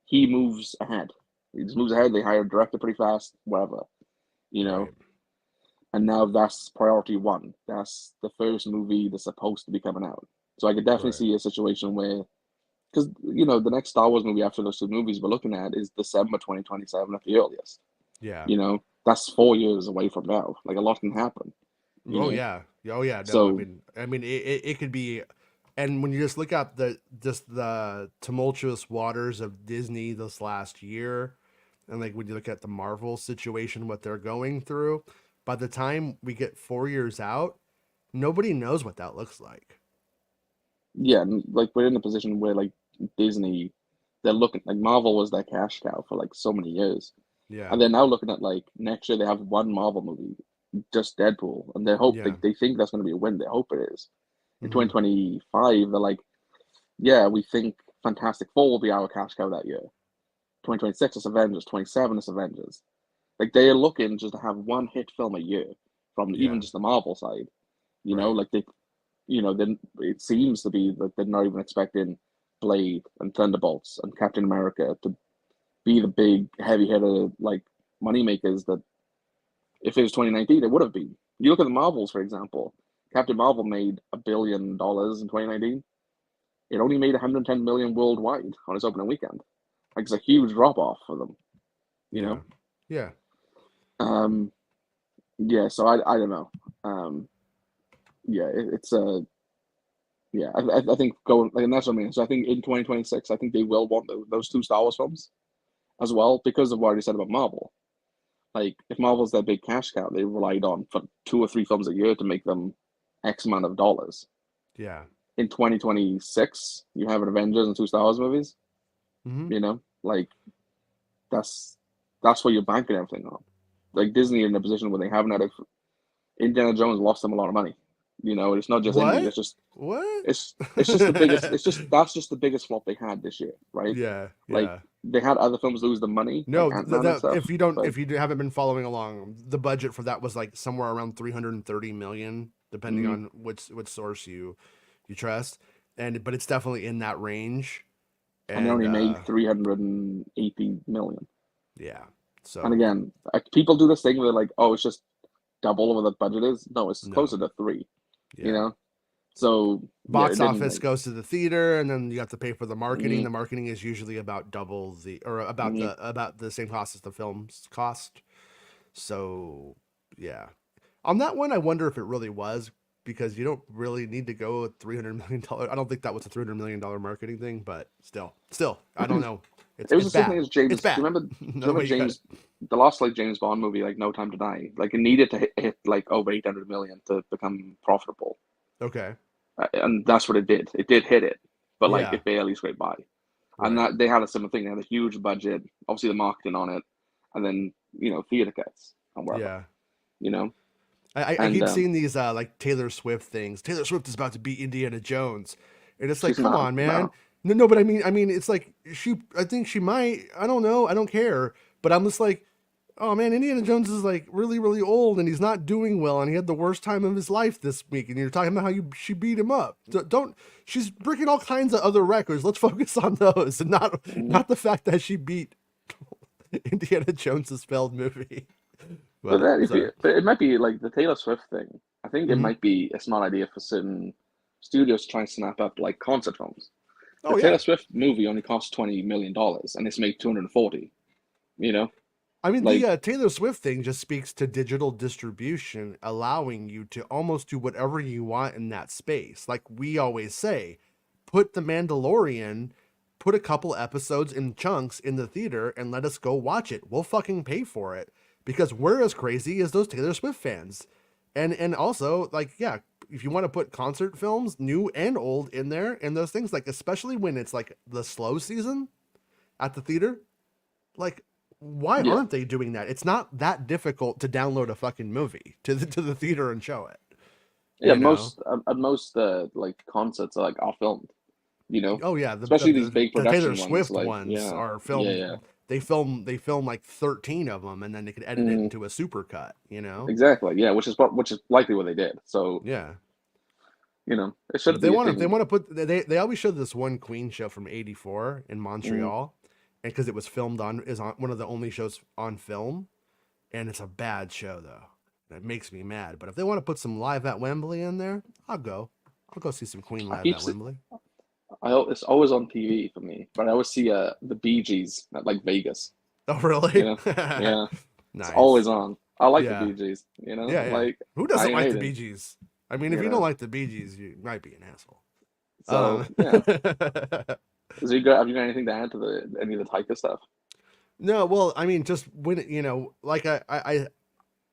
He moves ahead. He just moves ahead. They hire a director pretty fast, whatever, you know. Right. And now that's priority one. That's the first movie that's supposed to be coming out. So I could definitely Right. see a situation where, because the next Star Wars movie after those two movies we're looking at is December 2027 at the earliest. Yeah. That's 4 years away from now. Like a lot can happen. You Oh know, yeah. Oh yeah. No, so it could be, and when you just look at the tumultuous waters of Disney this last year, and like when you look at the Marvel situation, what they're going through, by the time we get 4 years out, nobody knows what that looks like. yeah, and, like we're in a position where like Disney, they're looking like Marvel was their cash cow for like so many years, Yeah. and they're now looking at like next year they have one Marvel movie, just Deadpool, and Yeah. they think that's going to be a win. They hope it is. In Hmm. 2025, they're like, yeah, we think Fantastic Four will be our cash cow that year. 2026 is Avengers. 27 is Avengers. Like they are looking just to have one hit film a year from even Yeah. just the Marvel side. Right. Like then it seems to be that they're not even expecting Blade and Thunderbolts and Captain America to be the big heavy hitter like money makers that if it was 2019 it would have been. You look at the Marvels, for example. Captain Marvel made $1 billion in 2019. It only made 110 million worldwide on its opening weekend. Like it's a huge drop off for them, you Yeah. know. Yeah. Um, yeah, so I don't know. Um, yeah, it's a yeah. I think going like and that's what I mean. So I think in 2026, I think they will want those two Star Wars films as well because of what I said about Marvel. Like if Marvel's their big cash cow, they relied on for 2 or 3 films a year to make them X amount of dollars. Yeah. In 2026, you have an Avengers and two Star Wars movies. Hmm. Like that's that's what you're banking everything on. Like Disney in a position where they haven't had a Indiana Jones lost them a lot of money. It's not just Indy. What? What? It's just the biggest. It's just that's just the biggest flop they had this year, right? Yeah. Like Yeah. they had other films lose the money, like No, Ant-Man and stuff. But if you haven't been following along, the budget for that was like somewhere around 330 million, depending mm, on which source you trust, and but it's definitely in that range, and they and only made 380 million. yeah, And so again, people do this thing where they're like, oh, it's just double what the budget is. No, it's no, closer to three. You yeah. know, so yeah, it Box didn't office like. goes to the theater, and then you have to pay for the marketing. Mm, The marketing is usually about double the or mm, about the same cost as the film's cost. So yeah, on that one, I wonder if it really was because you don't really need to go with $300 million. I don't think that was a $300 million marketing thing, but still, I don't know. it was It's the same thing bad. as It's James. Do you bad. remember? Do you No remember way you got it. James? The last like James Bond movie, like No Time to Die, like it needed to hit like over 800 million to become profitable, Okay. and that's what it did. It did hit it, but like Yeah. it barely scraped by. And Right. that they had a similar thing. They had a huge budget, obviously the marketing on it, and then theater cuts and wherever, Yeah. you know. I And keep seeing these like Taylor Swift things. Taylor Swift is about to beat Indiana Jones, and it's like, she's come not. on, man. No, No, no, but I mean, it's like she. I think she might. I don't know. I don't care. But I'm just like, oh man, Indiana Jones is like really, really old, and he's not doing well, and he had the worst time of his life this week. And you're talking about how she beat him up. Don't. She's breaking all kinds of other records. Let's focus on those, and mm-hmm. not the fact that she beat Indiana Jones's failed movie. But But then sorry. but it might be like the Taylor Swift thing. I think it Hmm. might be a smart idea for certain studios to try and snap up like concert films. The Oh Taylor yeah. Swift movie only cost $20 million and it's made 240. You know, I mean, the like Taylor Swift thing just speaks to digital distribution, allowing you to almost do whatever you want in that space. Like we always say, put the Mandalorian, put a couple episodes in chunks in the theater and let us go watch it. We'll fucking pay for it because we're as crazy as those Taylor Swift fans. And also, like, yeah, if you want to put concert films, new and old, in there and those things, like, especially when it's like the slow season at the theater, like, why Yeah. aren't they doing that? It's not that difficult to download a fucking movie to the theater and show it. Yeah, You know? most at most like concerts are filmed, Oh yeah, especially these big the Taylor production ones. Swift Like, ones yeah, are yeah, yeah. filmed. They film like 13 of them, and then they could edit it Hmm. into a super cut. You know? Exactly. Yeah, which is likely what they did. So, Yeah. it But if should they be a want to, thing. put they always showed this one Queen show from '84 in Mm. Montreal, and because it was filmed on is on one of the only shows on film, and it's a bad show though. That makes me mad. But if they want to put some live at Wembley in there, I'll go. I'll go see some Queen I live keep at Wembley. it's always on TV for me, but I always see the Bee Gees at like Vegas. Oh You really? know, yeah, it's always Nice. on. I like the Yeah. Bee Gees. Yeah, yeah. Like Who I doesn't ain't like the hating. Bee Gees? I mean, if You you don't know, like the Bee Gees, you might be an asshole. so Um, yeah. Have you got anything to add to the any of the Taika stuff? no, well, I mean, just when like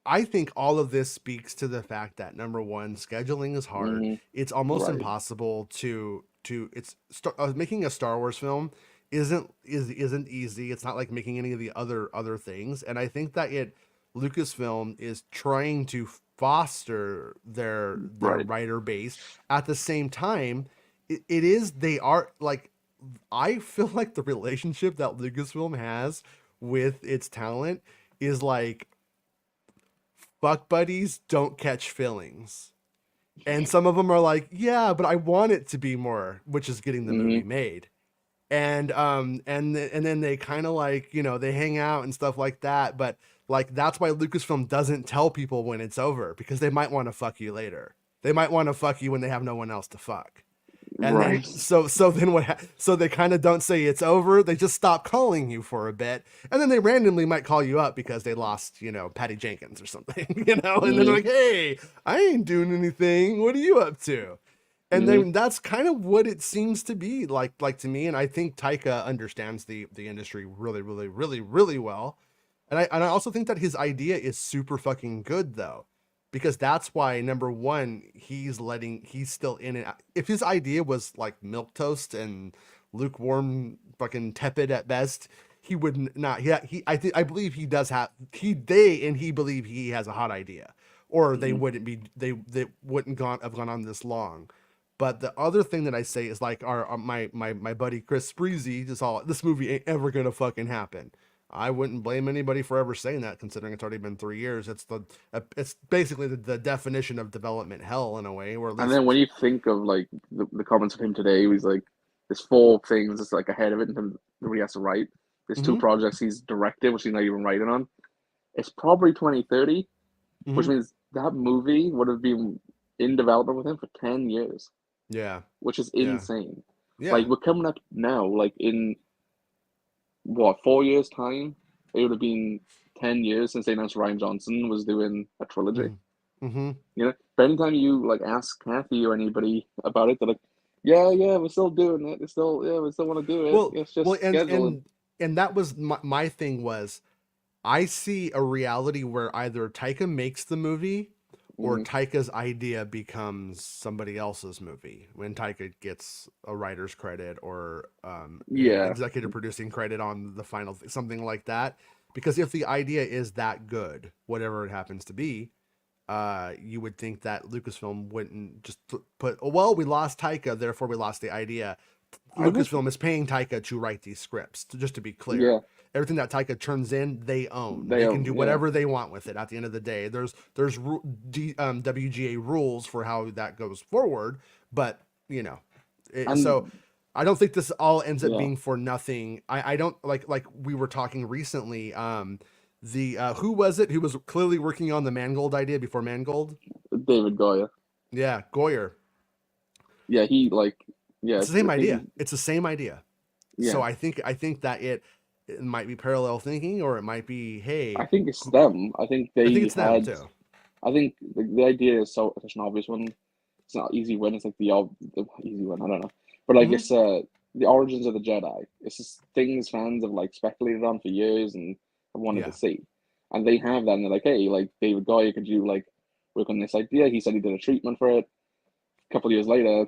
I think all of this speaks to the fact that number one, scheduling is hard. Hmm. It's almost Right. impossible to making a Star Wars film isn't easy. It's not like making any of the other things. And I think that Lucasfilm is trying to foster their Right. writer base. At the same time, it is they are like I feel like the relationship that Lucasfilm has with its talent is like fuck buddies don't catch feelings. And some of them are like, yeah, but I want it to be more, which is getting the movie Hmm. made. And then they kind of like, they hang out and stuff like that, but like that's why Lucasfilm doesn't tell people when it's over because they might want to fuck you later. They might want to fuck you when they have no one else to fuck. And Right. then so then so they kind of don't say it's over. They just stop calling you for a bit, and then they randomly might call you up because they lost, Patty Jenkins or something, and then they're Hmm. like, "Hey, I ain't doing anything. What are you up to?" And Hmm. then that's kind of what it seems to be like to me. And I think Taika understands the industry really, really, really, really well. And I also think that his idea is super fucking good though, because that's why number one he's still in it. If his idea was like milk toast and lukewarm, fucking tepid at best, he would not. I believe he does have he believe he has a hot idea, or Hmm. they wouldn't have gone on this long. But the other thing that I say is like my buddy Chris Spreezy just all this movie ain't ever gonna fucking happen. I wouldn't blame anybody for ever saying that, considering it's already been 3 years. It's basically the definition of development hell in a way, or at And then least. when you think of like the comments of him today, he was like, "There's four things that's like ahead of it in terms of what he has to write. There's two Mm-hmm, projects he's directed, which he's not even writing on. It's probably 2030, mm-hmm. which means that movie would have been in development with him for 10 years, Yeah, which is yeah, insane. Like yeah. we're coming up now, like in what, 4 years time? It would have been 10 years since they announced Ryan Johnson was doing a trilogy. Mm-hmm, mm-hmm. But anytime you like ask Kathy or anybody about it, they're like, "Yeah, yeah, we're still doing it. We still want to do it. Well, It's well, just scheduling." and that was my thing was I see a reality where either Taika makes the movie or Hmm. Taika's idea becomes somebody else's movie when Taika gets a writer's credit or Yeah. executive producing credit on the final something like that. Because if the idea is that good, whatever it happens to be, you would think that Lucasfilm wouldn't just put, oh, well, we lost Taika, therefore we lost the idea. I would. Lucasfilm is paying Taika to write these scripts, just to be clear. Yeah. Everything that Taika turns in, they own. They They can do own. Yeah. whatever they want with it. At the end of the day, there's WGA rules for how that goes forward, but you know, so And I don't think this all ends up yeah, being for nothing. I don't like we were talking recently. The who was it who was clearly working on the Mangold idea before Mangold? David Goya. Yeah, Goyer. Yeah, he like. Yeah, It's the same I idea. think. It's the same idea. So Yeah, I think that it might be parallel thinking, or it might be, I hey, think it's them. I think I think they it's them had. too. I think the idea is such an obvious one. It's not easy win. It's like the easy one. I don't know. But like Hmm. it's the origins of the Jedi. It's just things fans have like speculated on for years and have wanted to Yeah. see. And they have that and they're like, hey, like David Goyer, could you like work on this idea? He said he did a treatment for it. A couple of years later,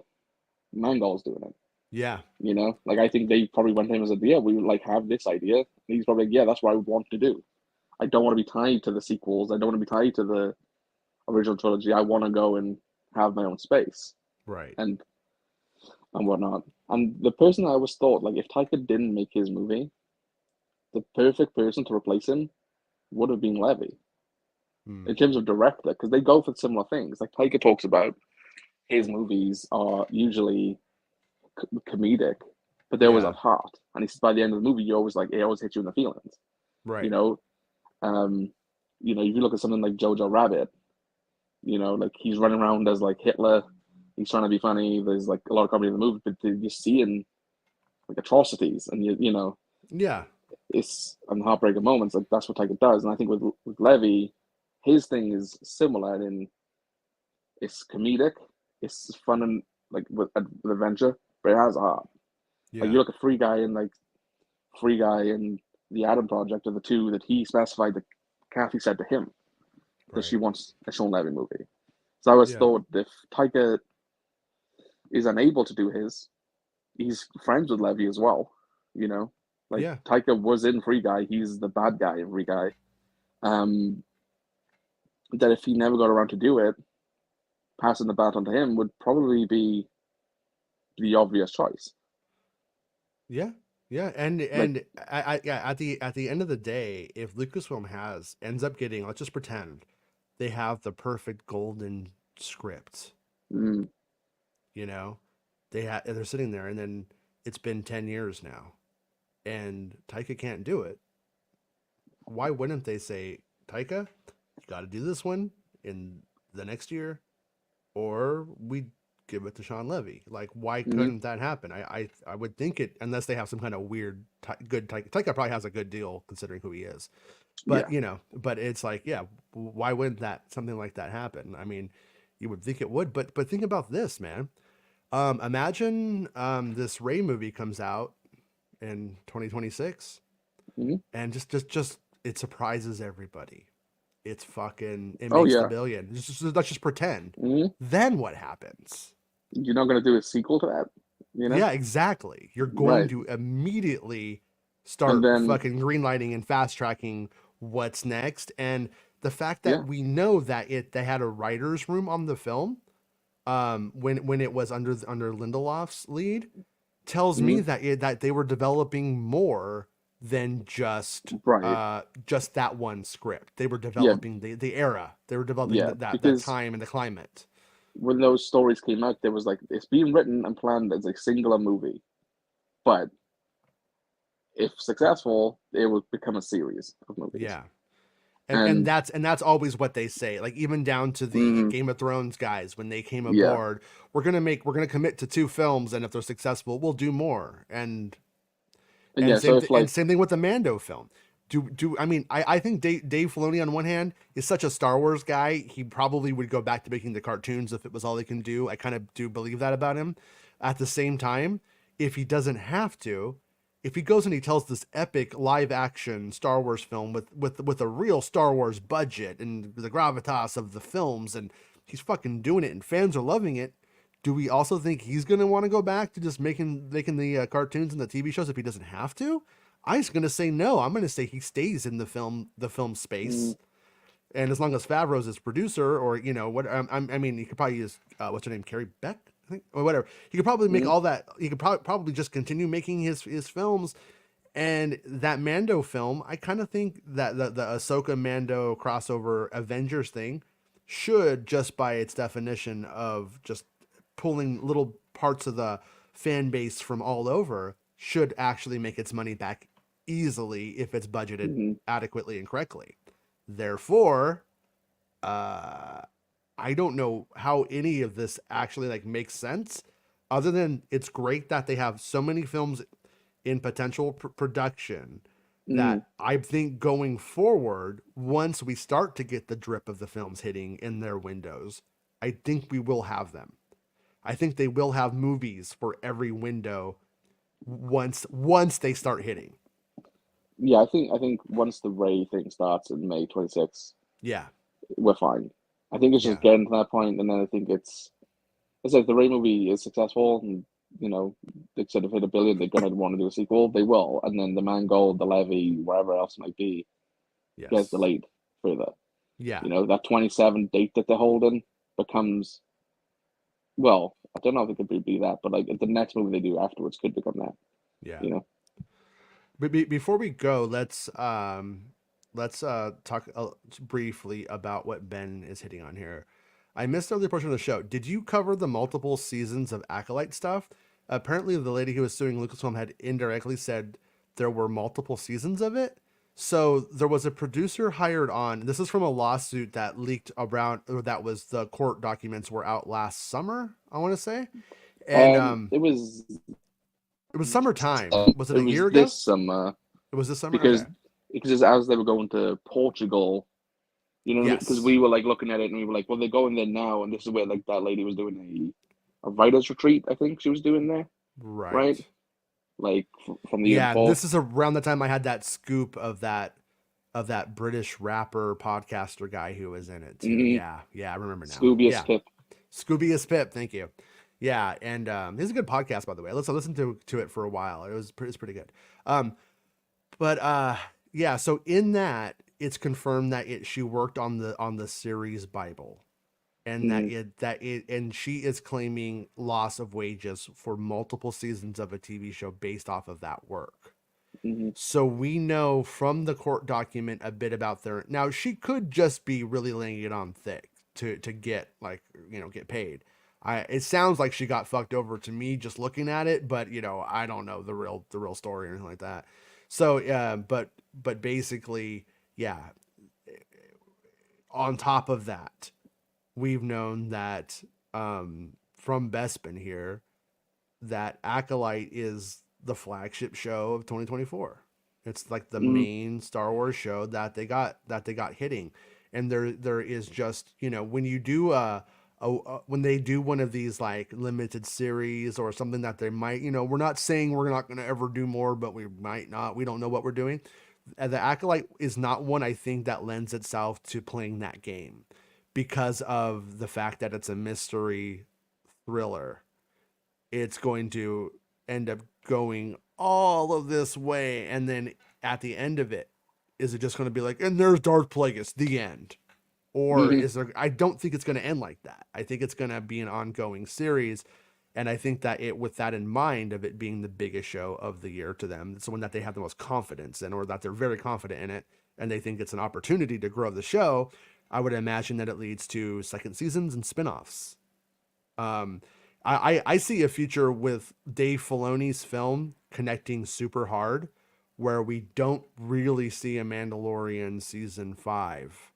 Mangol's doing it. Yeah. You know, like I think they probably went to him and said, yeah, we would like have this idea. And he's probably like, yeah, that's what I would want to do. I don't want to be tied to the sequels. I don't want to be tied to the original trilogy. I want to go and have my own space Right. and whatnot. And the person I always thought, like, if Taika didn't make his movie, the perfect person to replace him would have been Levy Mm. in terms of director, because they go for similar things. Like Taika talks about his movies are usually comedic, but they always Yeah. have heart. And he says by the end of the movie, you always like it always hits you in the feelings. You Right. know, um, if you look at something like Jojo Rabbit, like he's running around as like Hitler. He's trying to be funny. There's like a lot of comedy in the movie, but you're seeing like atrocities, and Yeah. it's and heartbreaking moments. Like that's what Taika does, and I think with Levy, his thing is similar in it's comedic, it's fun and like with adventure, but it has a heart. Like Yeah. you look at Free Guy and the Adam Project are the two that he specified that Kathy said to him that she Right. wants a Sean Levy movie. So I always Yeah. thought if Taika is unable to do his, he's friends with Levy as well. You know, like Yeah. Taika was in Free Guy, he's the bad guy in Free Guy. Um, that if he never got around to do it, passing the baton to him would probably be the obvious choice. Yeah. Yeah. And Like, yeah, at the end of the day, if Lucasfilm ends up getting, let's just pretend they have the perfect golden script, mm, you know, they're sitting there, and then it's been 10 years now, and Taika can't do it. Why wouldn't they say, Taika, you got to do this one in the next year, or we give it to Sean Levy? Like, why mm, couldn't that happen? I would think it, unless they have some kind of weird good Taika. Taika probably has a good deal considering who he is, yeah. but but it's like, yeah, why wouldn't that something like that happen? I mean, you would think it would, but think about this, man. Imagine this Ray movie comes out in 2026, Mm, and just it surprises everybody. It oh makes the yeah. billion. Let's just pretend. Mm, Then what happens? you're not gonna do a sequel to that, you know? Yeah, exactly. You're going Right. to immediately And start then fucking greenlighting and fast tracking what's next. And the fact yeah. that we know that they had a writer's room on the film, when it was under Lindelof's lead, tells me Mm, that they were developing more than right. just that one script. They were Yeah. developing the era. They were developing Yeah. that Because time and the climate. when those stories came out, there was like it's being written and planned as a singular movie, but if successful, it would become a series of movies. Yeah. And And that's always what they say. Like, even down to the mm, Game of Thrones guys, when they came yeah, aboard, we're gonna commit to two films, and if they're successful, we'll do more. and yeah. So if And like, same thing with the Mando film. I mean, I think Dave Filoni on one hand is such a Star Wars guy. He probably would go back to making the cartoons if it was all he can do. I kind of do believe that about him. At the same time, if he doesn't have to, if he goes and he tells this epic live action Star Wars film with a real Star Wars budget and the gravitas of the films, and he's fucking doing it and fans are loving it, do we also think he's going to want to go back to just making the cartoons and the TV shows if he doesn't have to? I'm just going to say no. I'm going to say he stays in the film mm, space, and as long as Favreau's his producer, or what, I mean, he could probably use what's her name, Carrie Beck, I think, or whatever. He could probably make mm, all that. He could probably just continue making his films. And that Mando film, I kind of think that the Ahsoka Mando crossover Avengers thing should, just by its definition of just pulling little parts of the fan base from all over, should actually make its money back easily if it's budgeted mm, adequately and correctly. Therefore, uh, I don't know how any of this actually like makes sense, other than it's great that they have so many films in potential production, mm, that I think going forward, once we start to get the drip of the films hitting in their windows, I think we will have them. I think they will have movies for every window once they start hitting. Yeah, I think once the Ray thing starts in May 26th, Yeah, we're fine. I think it's yeah, just getting to that point, and then I think it's like the Ray movie is successful, and they said if it hit a billion, they're gonna want to do a sequel. They will, and then the Mangold, the Levy, wherever else it might be, gets yes, delayed further. yeah, That 27 date that they're holding becomes, well, I don't know if it could be that, but like the next movie they do afterwards could become that. yeah. You know. But before we go, let's talk briefly about what Ben is hitting on here. I missed the earlier portion of the show. Did you cover the multiple seasons of Acolyte stuff? Apparently, the lady who was suing Lucasfilm had indirectly said there were multiple seasons of it. So there was a producer hired on. This is from a lawsuit that leaked around, or that was the court documents were out last summer, I want to say, and It was it was summertime. Was it it a year was ago? this summer It was this summer. because Okay. as they were going to Portugal, because Yes. we were like looking at it and we were like, well, they're going there now, and this is where like that lady was doing a writers retreat. I think she was doing there, right? Right. Like from the year Yeah, before. this is around the time I had that scoop of that British rapper podcaster guy who was in it too. Mm-hmm. Yeah, yeah, I remember now. Scoobius Yeah, Pip. Scoobius Pip. Thank you. Yeah, and he's a good podcast by the way. I listened to it for a while. It's pretty good. Um, but yeah, so in that it's confirmed that she worked on the series Bible, and Mm-hmm. and she is claiming loss of wages for multiple seasons of a TV show based off of that work. Mm-hmm. So we know from the court document a bit about their. Now she could just be really laying it on thick to get like get paid. It sounds like she got fucked over to me just looking at it, but I don't know the real story or anything like that. So but basically yeah. On top of that, we've known that from Bespin here that Acolyte is the flagship show of 2024. It's like the Mm-hmm. main Star Wars show that they got hitting, and there is just when you do when they do one of these like limited series or something that they might we're not saying we're not going to ever do more, but we might not. We don't know what we're doing. The Acolyte is not one I think that lends itself to playing that game because of the fact that it's a mystery thriller. It's going to end up going all of this way, and then at the end of it, is it just going to be like, and there's Darth Plagueis, the end? Or Mm-hmm. is there? I don't think it's going to end like that. I think it's going to be an ongoing series, and I think that with that in mind of it being the biggest show of the year to them, it's the one that they have the most confidence in, or that they're very confident in it, and they think it's an opportunity to grow the show. I would imagine that it leads to second seasons and spinoffs. Um, I see a future with Dave Filoni's film connecting super hard, where we don't really see a Mandalorian season 5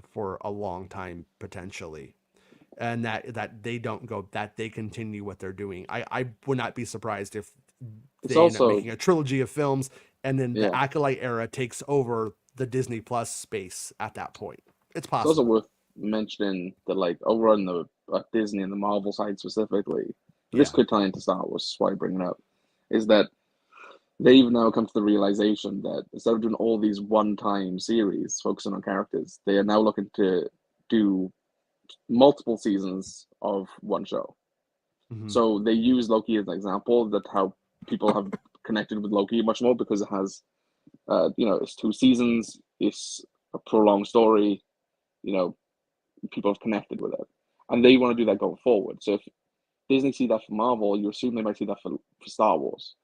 for a long time potentially, and that they don't go that they continue what they're doing. I would not be surprised if It's they end up also making a trilogy of films, and then the yeah. Acolyte era takes over the Disney Plus space at that point. It's It's also possible. worth mentioning that like over on the Disney and the Marvel side specifically, this Yeah. could tie into Star Wars. That's why I bring it up. Is that they've now come to the realization that instead of doing all these one-time series focusing on characters, they are now looking to do multiple seasons of one show. Hmm. So they use Loki as an example that how people have connected with Loki much more because it has, it's 2 seasons, it's a prolonged story, you know, people have connected with it, and they want to do that going forward. So if Disney see that for Marvel, you assume they might see that for Star Wars,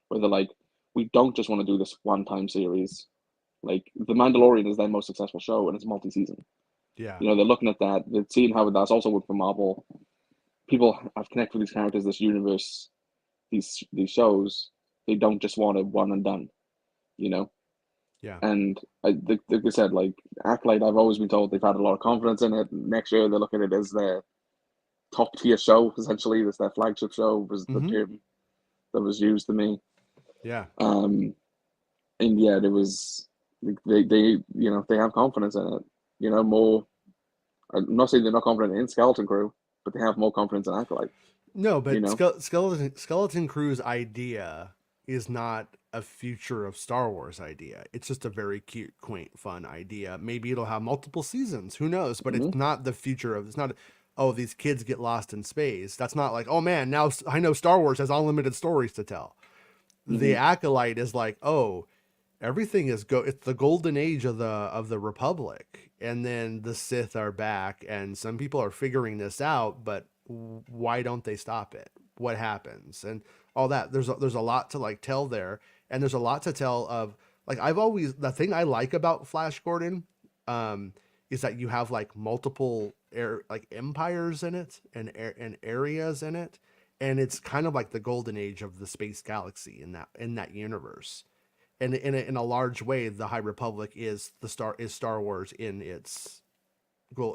where they're like, we don't just want to do this one-time series. Like The Mandalorian is their most successful show, and it's multi-season. Yeah. They're looking at that. They're seeing how that's also worked for Marvel. People have connected with these characters, this universe, these shows. They don't just want a one and done, you know. Yeah. And like I said, like Acolyte, I've always been told they've had a lot of confidence in it. Next year, they look at it as their top tier show. Essentially, this their flagship show was the Hmm. term that was used to me. Yeah. Um, and yeah, there was they have confidence in it. More. I'm not saying they're not confident in Skeleton Crew, but they have more confidence in Acolyte. No, You but know. Skeleton Crew's idea is not a future of Star Wars idea. It's just a very cute, quaint, fun idea. Maybe it'll have multiple seasons. Who knows? But Hmm. it's not the future of. It's not. Oh, these kids get lost in space. That's not like. Oh man, now I know Star Wars has unlimited stories to tell. The Hmm. Acolyte is like, oh, everything is it's the golden age of the Republic, and then the Sith are back, and some people are figuring this out, but why don't they stop it? What happens and all that? There's a lot to like tell there, and there's a lot to tell of like I've always the thing I like about Flash Gordon um is that you have like multiple like empires in it and areas in it, and it's kind of like the golden age of the space galaxy in that universe. And in a large way, the High Republic is Star Wars in its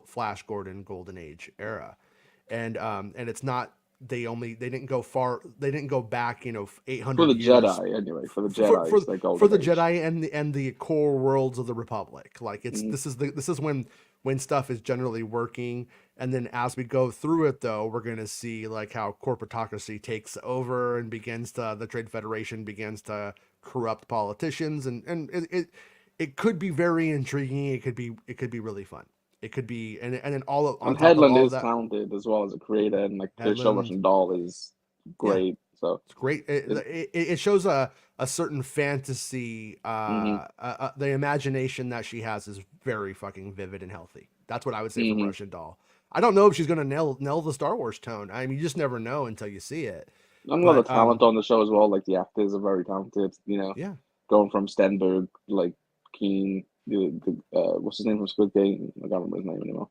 Flash Gordon Golden Age era, and it's not they didn't go far, they didn't go back, you know, For 800 the years Jedi, anyway. For the for Jedi, for it's their for golden the age. Jedi and the core worlds of the Republic. Like it's Hmm. this is when stuff is generally working, and then as we go through it, though, we're gonna see like how corporatocracy takes over and begins to the Trade Federation begins to corrupt politicians, and it could be very intriguing. It could be really fun. It could be, and then on And top of Headland all of is that, talented as well as a creator, and like the show Headland, Russian Doll is yeah, great. So it's great. it, It shows a certain fantasy. hmm. The imagination that she has is very fucking vivid and healthy. That's what I would say from Hmm. Russian Doll. I don't know if she's gonna nail the Star Wars tone. I mean, you just never know until you see it. And a lot of But talent on the show as well. Like the actors are very talented. You know, yeah, going from Stenberg, like Keen, what's his name from Squid Game? I can't remember his name anymore.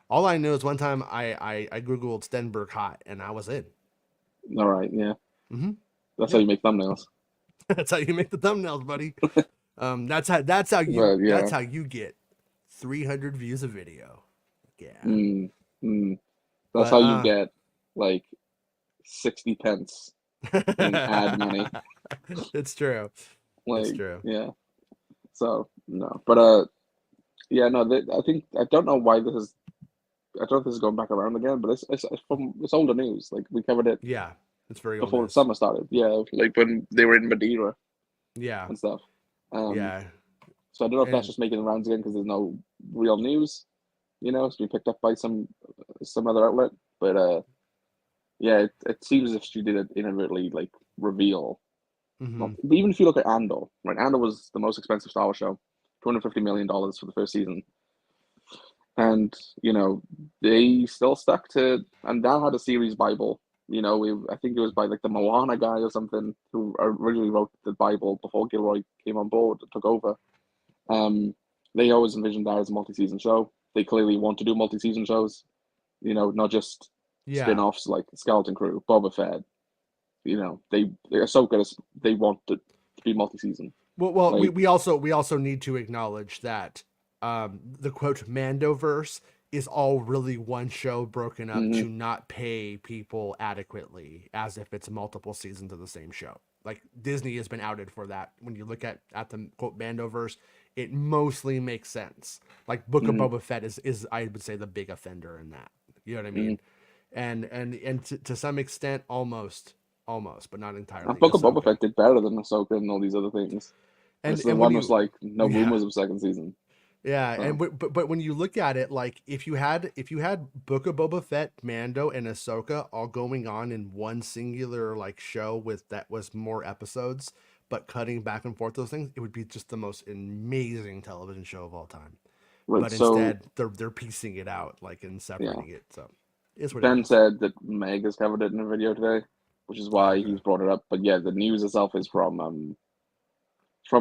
all I know is one time I googled Stenberg hot and I was in. All right, yeah, Mm-hmm. that's how Yeah, you make thumbnails. that's how you make the thumbnails, buddy. But yeah, that's how you get 300 views a video. Yeah, mm, mm, that's but how you get like 60 pence in ad money. it's true. It's Like, true. yeah. So no, but yeah, no. I think I don't know why this is. I don't know if this is going back around again, but it's from it's older news. Like we covered it Yeah, it's very old before the news. summer started. Yeah, like when they were in Madeira Yeah, and stuff. Um, yeah, so I don't know if that's and just making the rounds again because there's no real news. You know, it's been picked up by some other outlet. But yeah, it seems as if she did it inadvertently, like reveal. hmm Well, even if you look at Andor, right? Andor was the most expensive Star Wars show, $250 million for the first season, and you know they still stuck to. And that had a series Bible. You know, I think it was by like the Moana guy or something who originally wrote the Bible before Gilroy came on board and took over. Um, they always envisioned that as a multi-season show. They clearly want to do multi-season shows. You know, not just yeah. spin-offs like Skeleton Crew, Boba Fett. You know, they're so good. They want it to be multi-season. Well, Like, we also need to acknowledge that the quote Mandoverse is all really one show broken up mm-hmm, to not pay people adequately, as if it's multiple seasons of the same show. Like Disney has been outed for that. When you look at the quote Mandoverse, it mostly makes sense. Like Book of mm-hmm, Boba Fett is I would say the big offender in that. You know what I mm-hmm. mean? And to some extent, almost, but not And entirely. Book of Boba Ahsoka. Fett did better than Ahsoka and all these other things. This is the And when one was you like no yeah, rumors of second season. yeah, and So but when you look at it, like if you had Book of Boba Fett, Mando, and Ahsoka all going on in one singular like show with that was more episodes, but cutting back and forth those things, it would be just the most amazing television show of all time. right, But so instead, they're piecing it out like and yeah. separating it. So it's what it Ben is. said that Meg has covered it in a video today, which is Oh, why okay. he's brought it up. But yeah, the news itself is from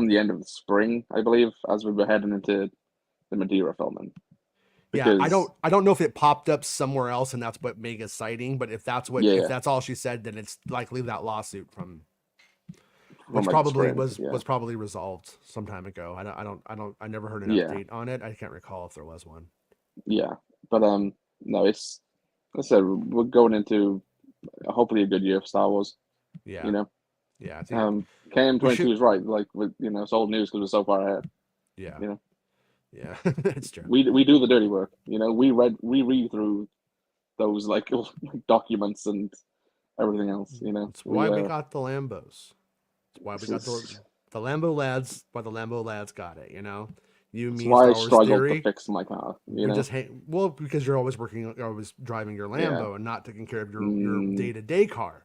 the end of the spring, I believe, as we were heading into the Madeira filming. Yeah, Because I don't know if it popped up somewhere else and that's what Mega's citing, but if yeah, that's all she said, then it's likely that lawsuit from from which like the probably spring, yeah, was probably resolved some time ago. I never heard an yeah, update on it. I can't recall if there was one. yeah. But no, it's like I said, we're going into hopefully a good year for Star Wars. Yeah, You know, yeah. I think we KM22 should. is right. Like with it's old news because we're so far ahead. Yeah, You know, yeah. It's true. we do the dirty work. You know, we read through those like documents and everything else. You know, It's why we got the Lambos. It's why we this got is the Lambo lads. Why the Lambo lads got it? You, it's me, why I Star Wars struggle to theory. fix my car. You We know, just hang well because you're always driving your yeah. Lambo and not taking care of your Mm, day to day car.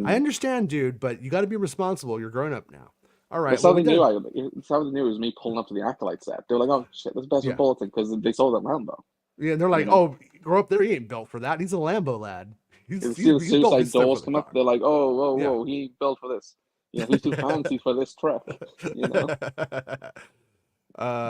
I mm. understand, dude, but you got to be responsible. You're grown up now. All right. That's Well, how we they knew. did. That's how they knew it was me pulling up to the Acolyte set. They were like, "Oh shit, that's Bespin Yeah. Bulletin," because they saw that Lambo. Yeah. They're You like, know, oh, grow up there. He ain't built for that. He's a Lambo lad. you see the He's built. suicide He's stuck for doors the come up. car. They're like, "Oh, whoa, Yeah. whoa, he ain't built for this. You know, he's too fancy for this truck." You know,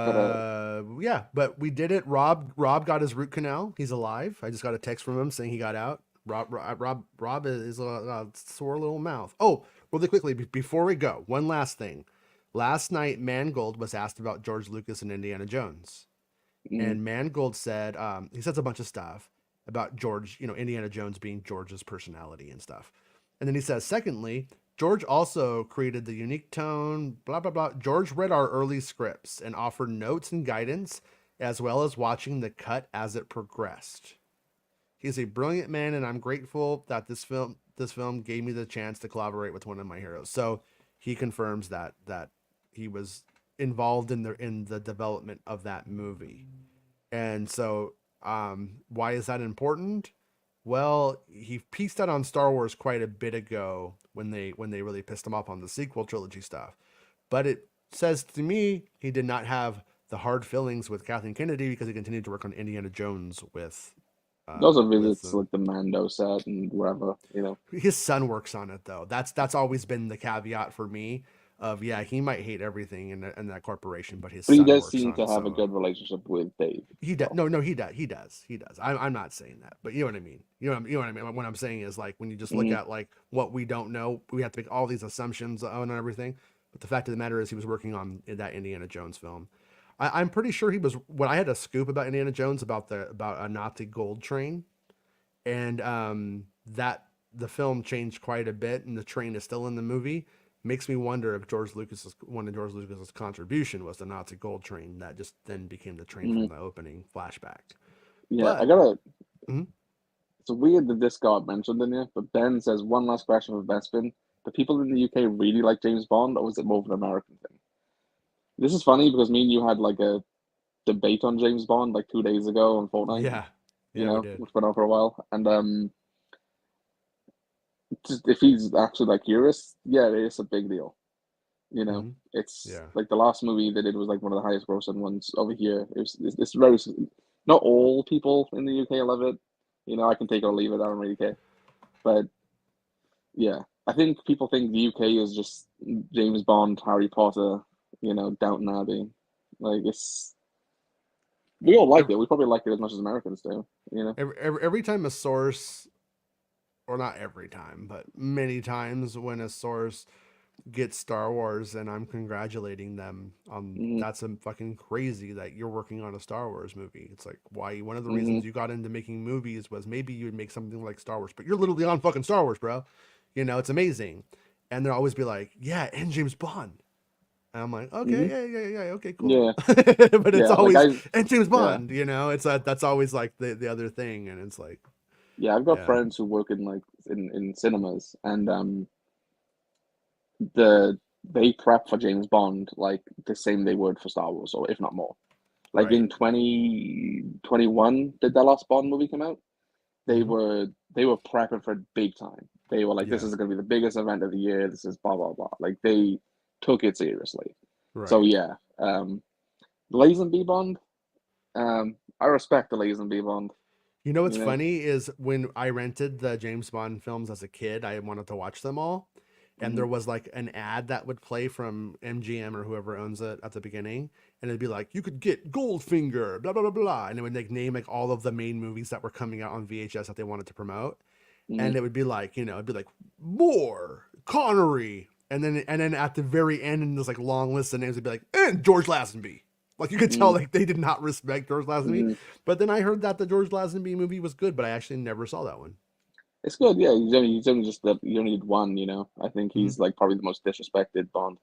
but yeah, but we did it. Rob got his root canal. He's alive. I just got a text from him saying he got out. Rob is a sore little mouth. Oh, really quickly before we go, one last thing. Last night, Mangold was asked about George Lucas and Indiana Jones, mm, and Mangold said he says a bunch of stuff about George, Indiana Jones being George's personality and stuff. And then he says, secondly, George also created the unique tone, blah, blah, blah. George read our early scripts and offered notes and guidance, as well as watching the cut as it progressed. He's a brilliant man, and I'm grateful that this film gave me the chance to collaborate with one of my heroes. So he confirms that he was involved in the development of that movie. And so, why is that important? Well, he pieced out on Star Wars quite a bit ago when they really pissed him off on the sequel trilogy stuff. But it says to me he did not have the hard feelings with Kathleen Kennedy because he continued to work on Indiana Jones those are with visits like the Mando set and wherever. You know, his son works on it though. That's always been the caveat for me. Of yeah, he might hate everything in that corporation, but his but he son does works seem on to have a so good relationship with Dave. he does. So, No, he does. He does. I'm not saying that, but you know what I mean. You know what I mean. What I'm saying is like when you just look mm, at like what we don't know, we have to make all these assumptions on everything. But the fact of the matter is, he was working on that Indiana Jones film. I'm pretty sure he was. When I had a scoop about Indiana Jones about a Nazi gold train, and that the film changed quite a bit, and the train is still in the movie. Makes me wonder if one of George Lucas's contribution was the Nazi gold train that just then became the train mm. from the opening flashback. Yeah, I But gotta. mhm, It's weird that this got mentioned in here, but Ben says one last question for Bespin. The people in the UK really like James Bond, or was it more of an American thing? This is funny because me and you had like a debate on James Bond like 2 days ago on Fortnite, yeah, you yeah, we know, did. which went on for a while. And just if he's actually like curious, yeah, it is a big deal. You know, Hmm. it's Yeah, like the last movie they did was like one of the highest grossing ones over here. It's very not all people in the UK love it. You know, I can take it or leave it. I don't really care. But yeah, I think people think the UK is just James Bond, Harry Potter, you know, Downton Abbey. Like it's we all like every, it. We probably like it as much as Americans do. You know. every time a source, or not every time, but many times when a source gets Star Wars and I'm congratulating them on Hmm. that's a fucking crazy that you're working on a Star Wars movie. It's like why one of the Hmm. reasons you got into making movies was maybe you would make something like Star Wars, but you're literally on fucking Star Wars, bro. It's amazing. And they'll always be like, yeah, and James Bond. And I'm like, okay, Hmm. yeah, okay, cool. Yeah. But it's Yeah. Like always I. and James Yeah. Bond, it's that's always like the other thing, and it's like, Yeah. I've got yeah, friends who work in like in cinemas, and the they prep for James Bond like the same they would for Star Wars, or if not more. Like right. in 2021, did that last Bond movie come out? They Hmm. were they were prepping for it big time. They were like, this Yeah, is going to be the biggest event of the year. This is blah blah blah. Like they took it seriously. So right. yeah, Lazenby Bond. I respect the Lazenby Bond. You know what's You know. funny is when I rented the James Bond films as a kid, I wanted to watch them all. And Hmm. there was like an ad that would play from MGM or whoever owns it at the beginning. And it'd be like, you could get Goldfinger, blah, blah, blah, blah. And it would like name like all of the main movies that were coming out on VHS that they wanted to promote. Hmm. And it would be like, it'd be like Moore, Connery. And then at the very end, in this like long list of names, it'd be like, and George Lazenby. Like you could tell, Hmm. like they did not respect George Lazenby. Hmm. But then I heard that the George Lazenby movie was good, but I actually never saw that one. It's good. Yeah, he's only just the you only need one. You know. I think Hmm. he's like probably the most disrespected Bond.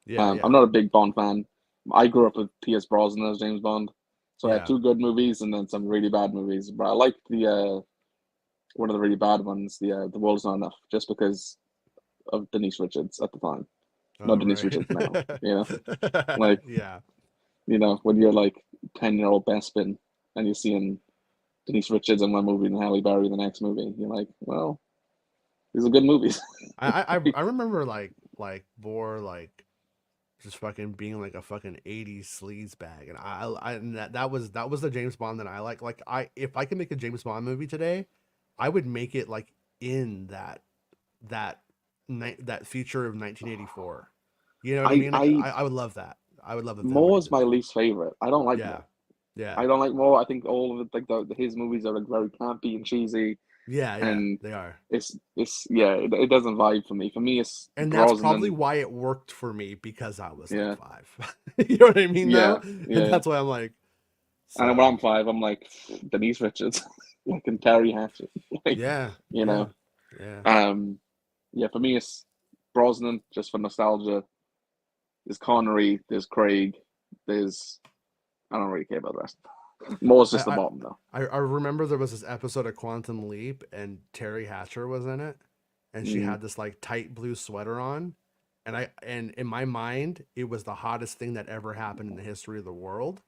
Yeah, I'm yeah, not a big Bond fan. I grew up with Pierce Brosnan as James Bond, so I had yeah. two good movies and then some really bad movies. But I liked the one of the really bad ones, the World's Not Enough, just because of Denise Richards at the time. Oh, Not Denise right. Richards now, like Yeah. when you're like 10-year-old Bespin and you're seeing Denise Richards in one movie and Halle Berry in the next movie, you're like, well, these are good movies. I remember like more like just fucking being like a fucking 80s sleaze bag, and and that was the James Bond that I like. Like, if I could make a James Bond movie today, I would make it like in that that future of 1984. You know what I I mean? Like, I I would love that. I would love if somebody Moore is did my that. least favorite. I don't like Yeah. Moore. Yeah. I don't like Moore. I think all of it, like his movies are like very campy and cheesy, Yeah, yeah, and they are. it doesn't vibe for me. For me, it's And that's probably Brosnan. why it worked for me, because I was like Yeah, 5. You know what I mean though? yeah, And yeah. that's why I'm like, And when so I'm 5, I'm like Denise Richards, like and Terry Hatcher, like yeah, you yeah, know. yeah. Um, yeah, for me, it's Brosnan just for nostalgia. There's Connery, there's Craig, there's I don't really care about the rest. Moore's I, just the I bottom though. I remember there was this episode of Quantum Leap, and Terry Hatcher was in it, and she Mm. had this like tight blue sweater on, and in my mind it was the hottest thing that ever happened in the history of the world,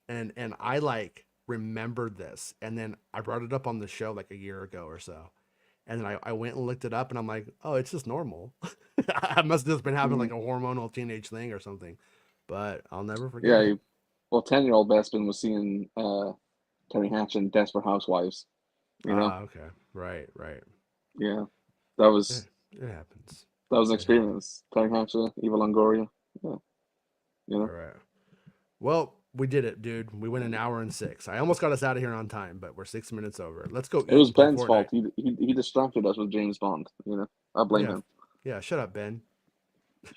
and I like remembered this, and then I brought it up on the show like a year ago or so, and then I went and looked it up, and I'm like, oh, it's just normal. I must have just been having like Mm. a hormonal teenage thing or something, but I'll never forget Yeah, it. well, 10-year-old Bespin was seeing Terry Hatcher in Desperate Housewives. You know, Ah, okay, right, right. yeah, that It, was it happens. that was an It happens. experience. Terry Hatcher, Eva Longoria. Yeah, you All know, right. Well, we did it, dude. We went an hour and 6. I almost got us out of here on time, but we're 6 minutes over. Let's go it eat was and play Ben's fault. Fortnite. He distracted us with James Bond. You know, I blame Yeah, him. yeah. Shut up, Ben.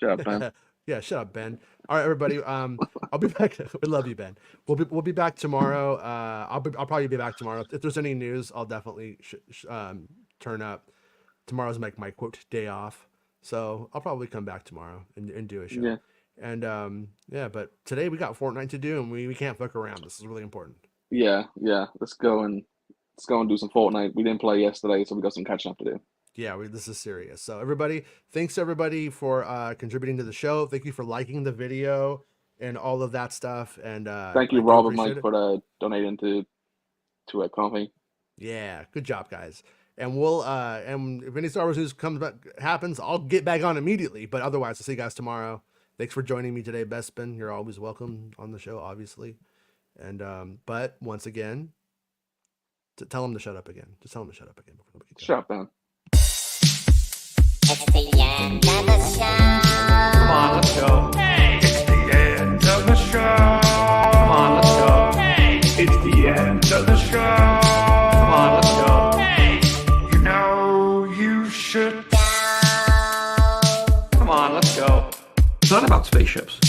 Shut up, Ben. Yeah, shut up, Ben. All right, everybody. I'll be back. We love you, Ben. We'll be back tomorrow. I'll probably be back tomorrow. If there's any news, I'll definitely turn up. Tomorrow's my quote day off, so I'll probably come back tomorrow and do a show. Yeah, And yeah, but today we got Fortnite to do, and we can't fuck around. This is really important. yeah. Let's go and do some Fortnite. We didn't play yesterday, so we got some catching up to do. Yeah, this is serious. So everybody, thanks everybody for contributing to the show. Thank you for liking the video and all of that stuff. And Thank you, I do Rob and appreciate Mike, it. for donating to a coffee. Yeah, good job, guys. And we'll and if any Star Wars news comes back happens, I'll get back on immediately. But otherwise, I'll see you guys tomorrow. Thanks for joining me today, Bespin. You're always welcome on the show, obviously. And but once again, tell them to shut up again. Just tell them to shut up again before we get going. Shut up, Ben. It's the end of the show. Come on, let's go. Hey, it's the end of the show. Come on, let's go. Hey, it's the end of the show. Come on, let's go. Hey, you know you should Go. Come on, let's go. It's not about spaceships.